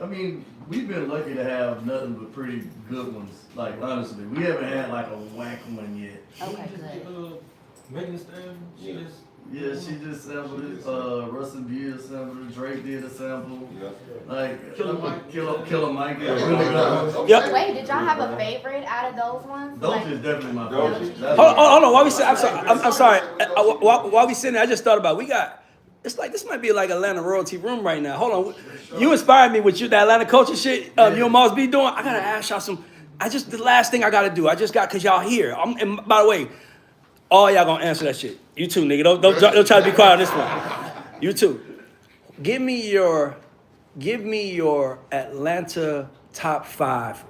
[SPEAKER 4] I mean, we've been lucky to have nothing but pretty good ones. Like honestly, we haven't had like a whack one yet.
[SPEAKER 7] Okay, good.
[SPEAKER 5] Megan Thee Stallion, she just.
[SPEAKER 4] Yeah, she just sampled it. Russ and Beer sampled it. Drake did a sample. Like
[SPEAKER 5] Killer Mike.
[SPEAKER 4] Killer Mike. Yeah, really good.
[SPEAKER 2] Yep.
[SPEAKER 7] Wait, did y'all have a favorite out of those ones?
[SPEAKER 4] Those is definitely my favorite.
[SPEAKER 2] Hold on. While we sit, I'm sorry. While we sitting there, I just thought about it's like this might be like Atlanta royalty room right now. Hold on, you inspired me with that Atlanta culture shit. You and Moss B doing. I gotta ask y'all some. The last thing I gotta do. Cause y'all here. And by the way, all y'all gonna answer that shit. You too, nigga. Don't try to be quiet on this one. You too. Give me your Atlanta top 5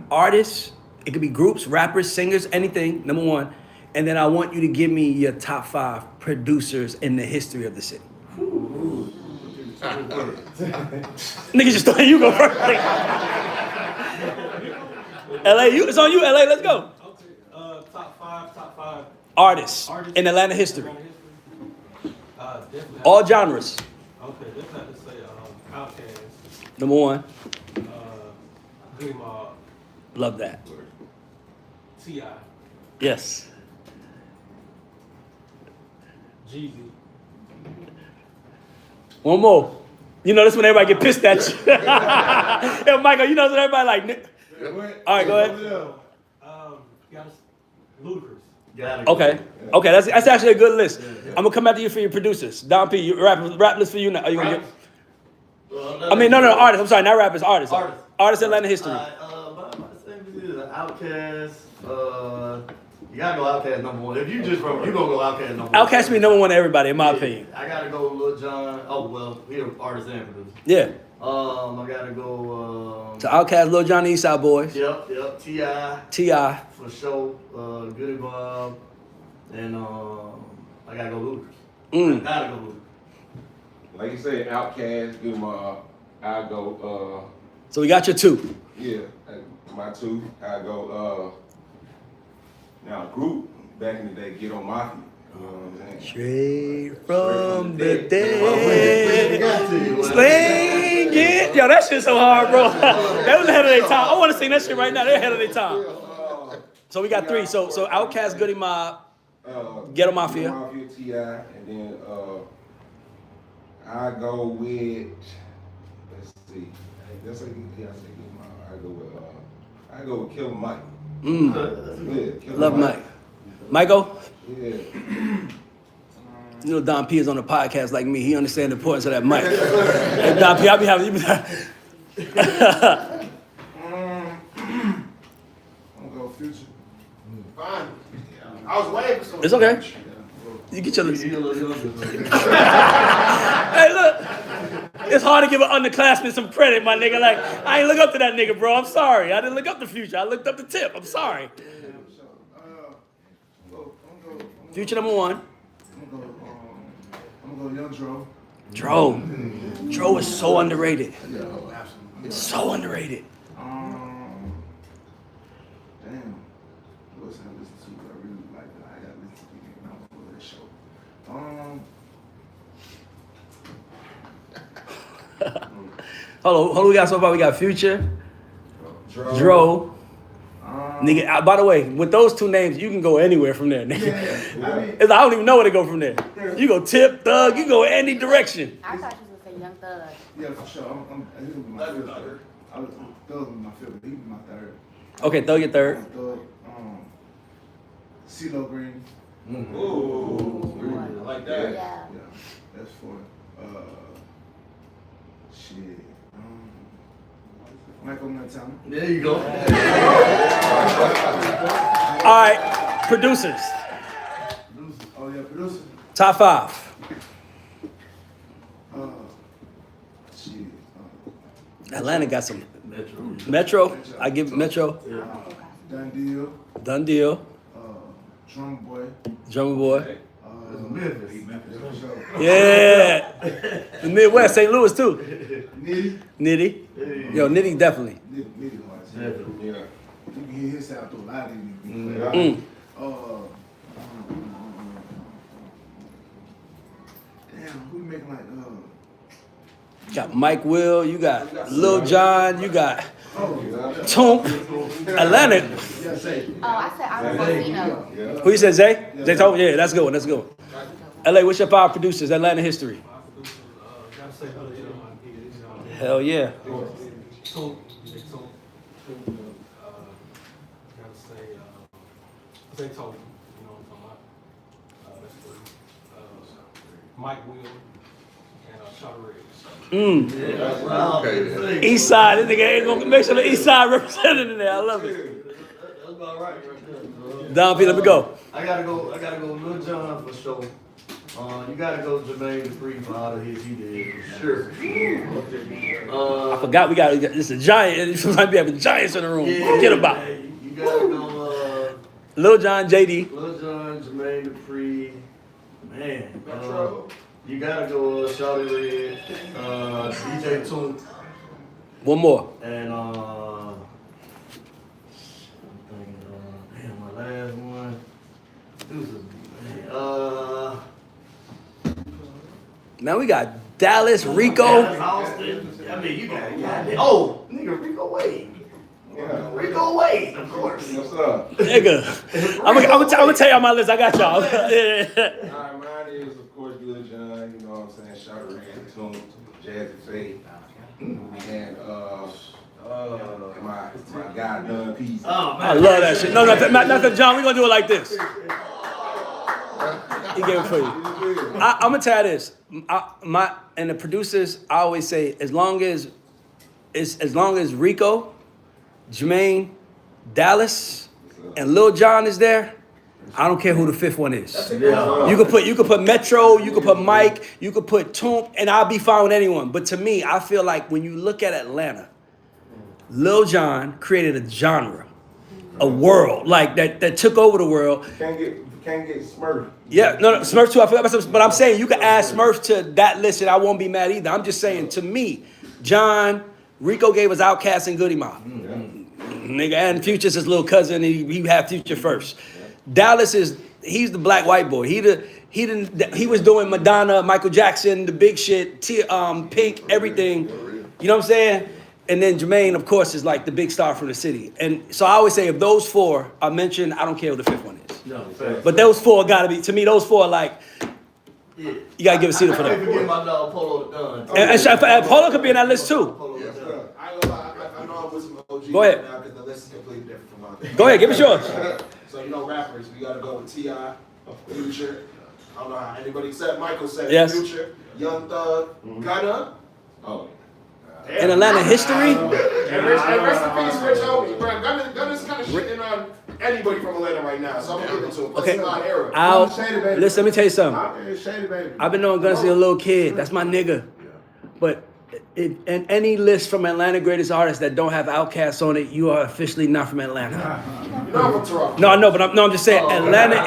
[SPEAKER 2] artists. It could be groups, rappers, singers, anything. Number 1, and then I want you to give me your top 5 producers in the history of the city. Niggas just thought you go first. LA, it's on you. LA, let's go.
[SPEAKER 5] Okay, top five.
[SPEAKER 2] Artists in Atlanta history.
[SPEAKER 5] Definitely.
[SPEAKER 2] All genres.
[SPEAKER 5] Okay, definitely have to say Outkast,
[SPEAKER 2] Number 1.
[SPEAKER 5] Goody Mob,
[SPEAKER 2] Love that.
[SPEAKER 5] T.I.,
[SPEAKER 2] Yes.
[SPEAKER 5] Jeezy.
[SPEAKER 2] One more. You know this when everybody get pissed at you. Yo, Michael, you know this when everybody like. All right, go ahead.
[SPEAKER 5] Ludacris.
[SPEAKER 2] Okay, that's actually a good list. I'm gonna come after you for your producers. Don P, you rap list for you now. Are you gonna get? I mean, no, artists. I'm sorry, not rappers, artists. Artists Atlanta history.
[SPEAKER 4] My thing is Outkast. You gotta go Outkast number 1. If you just from, you gonna go Outkast number 1.
[SPEAKER 2] Outkast be number 1 to everybody, in my opinion.
[SPEAKER 4] I gotta go Lil Jon. Oh well, he an artist and producer.
[SPEAKER 2] Yeah.
[SPEAKER 4] I gotta go.
[SPEAKER 2] So Outkast, Lil Jon, East Side Boys.
[SPEAKER 4] Yep. T.I.
[SPEAKER 2] T.I.
[SPEAKER 4] for sure. Goody Mob, and I gotta go Ludacris. I gotta go Ludacris.
[SPEAKER 8] Like you said, Outkast, Good Mob. I go.
[SPEAKER 2] So we got your 2.
[SPEAKER 8] Yeah, my 2. I go. Now group back in the day, Get On Mafia. You know what I'm saying?
[SPEAKER 2] Straight from the dead. Sling it. Yo, that shit's so hard, bro. That was ahead of their time. I want to sing that shit right now. They're ahead of their time. So we got 3. So Outkast, Goody Mob, Ghetto Mafia.
[SPEAKER 8] T.I. And then I go with. Let's see. That's like Good Mob. I go with Killer Mike. Yeah, Killer
[SPEAKER 2] Love Mike. Michael?
[SPEAKER 8] Yeah.
[SPEAKER 2] You know Don P is on the podcast like me. He understands the importance of that mic. Hey, Don P, I'll be having you.
[SPEAKER 6] I'm gonna go Future.
[SPEAKER 9] Fine. I was waiting for some.
[SPEAKER 2] It's okay. You get your list. Hey, look. It's hard to give an underclassman some credit, my nigga. Like, I ain't look up to that nigga, bro. I'm sorry. I didn't look up to Future. I looked up the Tip. I'm sorry. Future number 1.
[SPEAKER 6] I'm gonna go Young
[SPEAKER 2] Dro. Dro is so underrated. So underrated.
[SPEAKER 6] Damn. Who else I listen to that I really like that I got to listen to now for that show?
[SPEAKER 2] Hold on, we got so far. We got Future, Dro. Nigga, by the way, with those two names, you can go anywhere from there, nigga.
[SPEAKER 6] Yeah, I mean,
[SPEAKER 2] I don't even know where to go from there. You go Tip, Thug, you go any direction.
[SPEAKER 7] I thought you was gonna say Young Thug.
[SPEAKER 6] yeah, for sure. He was my third. I was Thug was my fifth. He was my third.
[SPEAKER 2] Okay, Thug your third.
[SPEAKER 6] Thug, CeeLo Green.
[SPEAKER 9] Ooh, I like that.
[SPEAKER 7] Yeah.
[SPEAKER 6] Yeah, that's for shit. Michael Montana.
[SPEAKER 4] There you go.
[SPEAKER 2] All right, producers.
[SPEAKER 6] Producer. Oh yeah, producer.
[SPEAKER 2] Top 5.
[SPEAKER 6] Shit.
[SPEAKER 2] Atlanta got some. Metro. I give Metro.
[SPEAKER 6] Done Deal.
[SPEAKER 2] Done deal.
[SPEAKER 6] Drum Boy.
[SPEAKER 2] Drummer Boy.
[SPEAKER 6] Memphis. For sure.
[SPEAKER 2] Yeah. The Midwest, St. Louis too.
[SPEAKER 6] Nitty.
[SPEAKER 2] Nitty. Yo, Nitty definitely.
[SPEAKER 6] Nitty hard.
[SPEAKER 4] Definitely.
[SPEAKER 8] Yeah.
[SPEAKER 6] You can hear his sound through a lot of these.
[SPEAKER 2] Mm.
[SPEAKER 6] Damn, who making like
[SPEAKER 2] You got Mike Will, you got Lil Jon, you got Toomp. Atlanta.
[SPEAKER 6] yeah, say.
[SPEAKER 7] Oh, I said I was gonna see no.
[SPEAKER 8] Yeah.
[SPEAKER 2] Who you said, Zay? Zay Toomp? Yeah, that's a good one. That's a good one. LA, what's your 5 producers? Atlanta history.
[SPEAKER 5] Gotta say, you know,
[SPEAKER 2] Hell yeah.
[SPEAKER 5] Toomp, Big Toomp, gotta say, Zaytoven, you know what I'm talking about. That's three. Mike Will and Shawty Redd.
[SPEAKER 2] East Side. This nigga ain't gonna make sure the East Side represented in there. I love it.
[SPEAKER 4] That's about right there.
[SPEAKER 2] Don P, let me go.
[SPEAKER 4] I gotta go Lil Jon for sure. You gotta go Jermaine Dupri for all the hits he did, for sure.
[SPEAKER 2] I forgot we got this is a giant. You might be having giants in the room. Forget about it.
[SPEAKER 4] You gotta go
[SPEAKER 2] Lil Jon, JD.
[SPEAKER 4] Lil Jon, Jermaine Dupri, man.
[SPEAKER 9] Metro.
[SPEAKER 4] You gotta go Shawty Redd, DJ Toomp,
[SPEAKER 2] One more.
[SPEAKER 4] and I'm thinking, damn, my last one.
[SPEAKER 2] Now we got Dallas, Rico.
[SPEAKER 4] Austin. I mean, you got nigga, Rico Wade.
[SPEAKER 8] Yeah.
[SPEAKER 4] Rico Wade, of course.
[SPEAKER 8] What's up?
[SPEAKER 2] Nigga. I'm gonna tell y'all my list. I got y'all. Yeah.
[SPEAKER 8] All right, mine is, of course, Lil Jon, you know what I'm saying, Shawty Redd, Toomp, Jazzy Faye, and my guy, Don Peace.
[SPEAKER 4] Oh, man.
[SPEAKER 2] I love that shit. No, nothing, John. We're gonna do it like this. He gave it for you. I'm gonna tell you this. And the producers, I always say, as long as Rico, Jermaine, Dallas, and Lil Jon is there, I don't care who the 5th one is. You could put Metro, you could put Mike, you could put Toomp, and I'll be fine with anyone. But to me, I feel like when you look at Atlanta, Lil Jon created a genre, a world like that took over the world.
[SPEAKER 8] Can't get Smurf.
[SPEAKER 2] Yeah, no, Smurf too. I forgot myself, but I'm saying you could add Smurf to that list, and I won't be mad either. I'm just saying, to me, John, Rico gave us Outkast and Goody Mob. Nigga, and Future's his little cousin. He had Future first. Dallas he's the black white boy. He was doing Madonna, Michael Jackson, the big shit, Pink, everything. You know what I'm saying? And then Jermaine, of course, is like the big star from the city. And so I always say, if those 4 are mentioned, I don't care what the 5th one is.
[SPEAKER 4] No, fair.
[SPEAKER 2] But those 4 gotta be, to me, those 4 are like,
[SPEAKER 4] Yeah.
[SPEAKER 2] you gotta give a seat for
[SPEAKER 4] I can't
[SPEAKER 2] them.
[SPEAKER 4] forget my dog Polo Dunn.
[SPEAKER 2] And Polo could be in that list too.
[SPEAKER 4] Polo Dunn.
[SPEAKER 9] I ain't gonna lie, I know I'm with some OGs
[SPEAKER 2] Go ahead.
[SPEAKER 9] right now because the list is completely different from mine.
[SPEAKER 2] Go ahead, give us yours.
[SPEAKER 9] So, you know, rappers, we gotta go with T.I., Future. I don't know how anybody said, Michael said
[SPEAKER 2] Yes.
[SPEAKER 9] Future, Young Thug, Gunna.
[SPEAKER 8] Oh.
[SPEAKER 2] In Atlanta history,
[SPEAKER 9] And rest in peace, Rich Homie. Bro, Gunna's kind of shitting on anybody from Atlanta right now, so I'm gonna give it to him. Plus,
[SPEAKER 2] Okay.
[SPEAKER 9] it's my era.
[SPEAKER 2] listen, let me tell you something.
[SPEAKER 6] Shady Baby.
[SPEAKER 2] I've been knowing Gunna since a little kid. That's my nigga. But in any list from Atlanta greatest artists that don't have Outkast on it, you are officially not from Atlanta.
[SPEAKER 9] You know I'm from Toronto.
[SPEAKER 2] No, I know, but I'm just saying Atlanta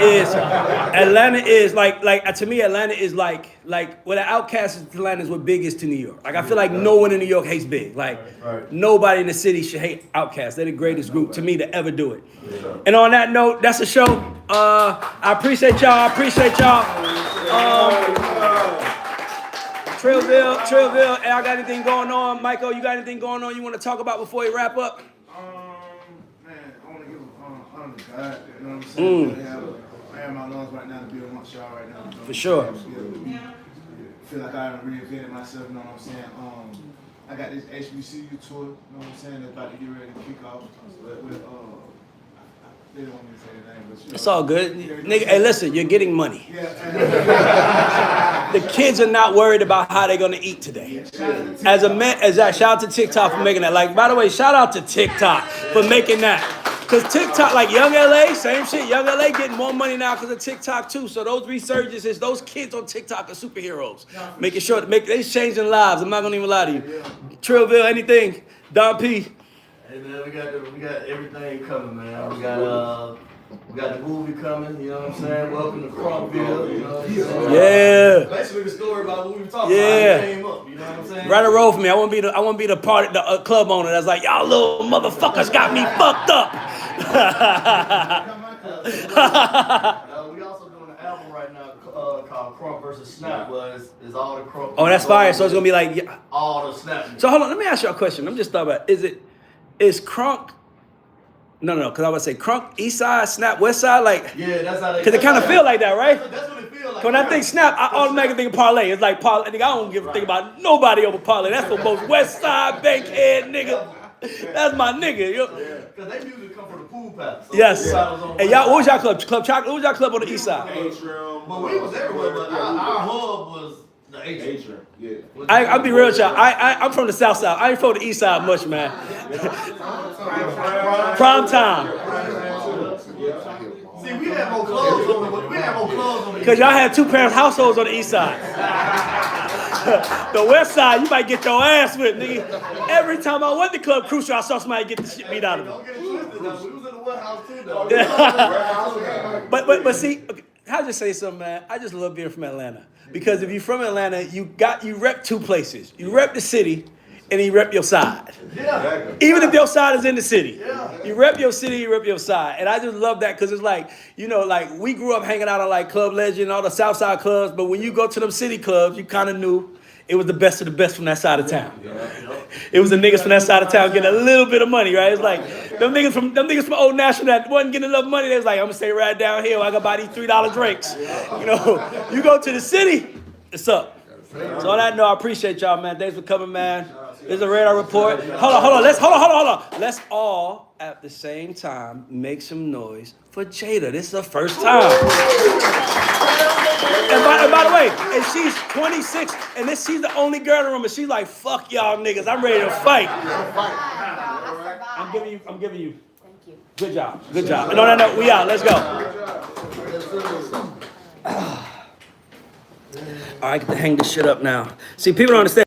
[SPEAKER 2] is like to me Atlanta is like what an Outkast is to Atlanta is what Big is to New York. Like I feel like no one in New York hates Big. Like nobody in the city should hate Outkast. They're the greatest group to me to ever do it. And on that note, that's the show. I appreciate y'all. Trillville, hey, I got anything going on? Michael, you got anything going on you want to talk about before we wrap up?
[SPEAKER 6] Man, I want to give You know what I'm saying? I have my lungs right now to be amongst y'all right now. You know
[SPEAKER 2] For sure.
[SPEAKER 6] Feel like I haven't reinvented myself, you know what I'm saying? I got this HBCU tour, you know what I'm saying? That's about to get ready to kick off with they don't want me to say the name, but
[SPEAKER 2] It's all good. Nigga, hey, listen, you're getting money.
[SPEAKER 6] Yeah.
[SPEAKER 2] The kids are not worried about how they're gonna eat today. As a man, shout out to TikTok for making that. Like, by the way, shout out to TikTok for making that. Cause TikTok, like Young LA, same shit. Young LA getting more money now because of TikTok too. So those resurgences, those kids on TikTok are superheroes. Making sure they changing lives. I'm not gonna even lie to you. Trillville, anything. Don P.
[SPEAKER 4] Hey man, we got everything coming, man. We got the movie coming, you know what I'm saying? Welcome to Crumpville, you know what I'm saying?
[SPEAKER 2] Yeah.
[SPEAKER 4] Basically the story about what we were talking
[SPEAKER 2] Yeah.
[SPEAKER 4] about. It came up, you know what I'm saying?
[SPEAKER 2] Write a role for me. I want to be the party, the club owner that's like, y'all little motherfuckers got me fucked up.
[SPEAKER 4] We also doing an album right now called Crump vs. Snap, but it's all the Crump.
[SPEAKER 2] Oh, that's fire. So it's gonna be like, yeah.
[SPEAKER 4] all the Snap.
[SPEAKER 2] So hold on, let me ask you a question. I'm just thought about, is Crunk? No, because I would say Crunk, East Side, Snap, West Side, like,
[SPEAKER 4] Yeah, that's how they.
[SPEAKER 2] because it kind of feel like that, right?
[SPEAKER 4] That's what it feel like.
[SPEAKER 2] When I think Snap, I automatically think of Parlay. It's like Parlay. Nigga, I don't give a thing about nobody over Parlay. That's for most West Side bankhead nigga. That's my nigga. Yo.
[SPEAKER 4] Because they music come from the pool pad. So
[SPEAKER 2] Yes.
[SPEAKER 4] pool pad was on
[SPEAKER 2] And y'all, what was y'all club? Club Chocolate? What was y'all club on the East Side?
[SPEAKER 8] Atrium.
[SPEAKER 4] But we was everywhere, but our hub was the Atrium.
[SPEAKER 8] Atrium. Yeah.
[SPEAKER 2] I'll be real with y'all. I'm from the South Side. I ain't from the East Side much, man. Prime time.
[SPEAKER 4] See, we had more clothes on the
[SPEAKER 2] Because y'all had two parents' households on the East Side. The West Side, you might get your ass with, nigga. Every time I went to Club Crucial, I saw somebody get the shit beat out of them.
[SPEAKER 4] Don't get it twisted, though. We was in the warehouse too, though.
[SPEAKER 2] But see, okay, I'll just say something, man. I just love being from Atlanta. Because if you're from Atlanta, you rep two places. You rep the city, and you rep your side.
[SPEAKER 4] Yeah.
[SPEAKER 2] Even if your side is in the city.
[SPEAKER 4] Yeah.
[SPEAKER 2] You rep your city, you rep your side. And I just love that because it's like, you know, like we grew up hanging out on like Club Legend, all the South Side clubs, but when you go to them city clubs, you kind of knew it was the best of the best from that side of town. It was the niggas from that side of town getting a little bit of money, right? It's like them niggas from Old National that wasn't getting enough money. They was like, I'm gonna stay right down here. I got buy these $3 drinks. You know, you go to the city, it's up. So on that note, I appreciate y'all, man. Thanks for coming, man. This is a radar report. Hold on. Let's all at the same time make some noise for Jada. This is the first time. And by the way, and she's 26, and she's the only girl in the room, and she's like, fuck y'all niggas, I'm ready to fight. I'm giving you.
[SPEAKER 7] Thank you.
[SPEAKER 2] Good job. And on that note, we out. Let's go. All right, I get to hang this shit up now. See, people don't understand.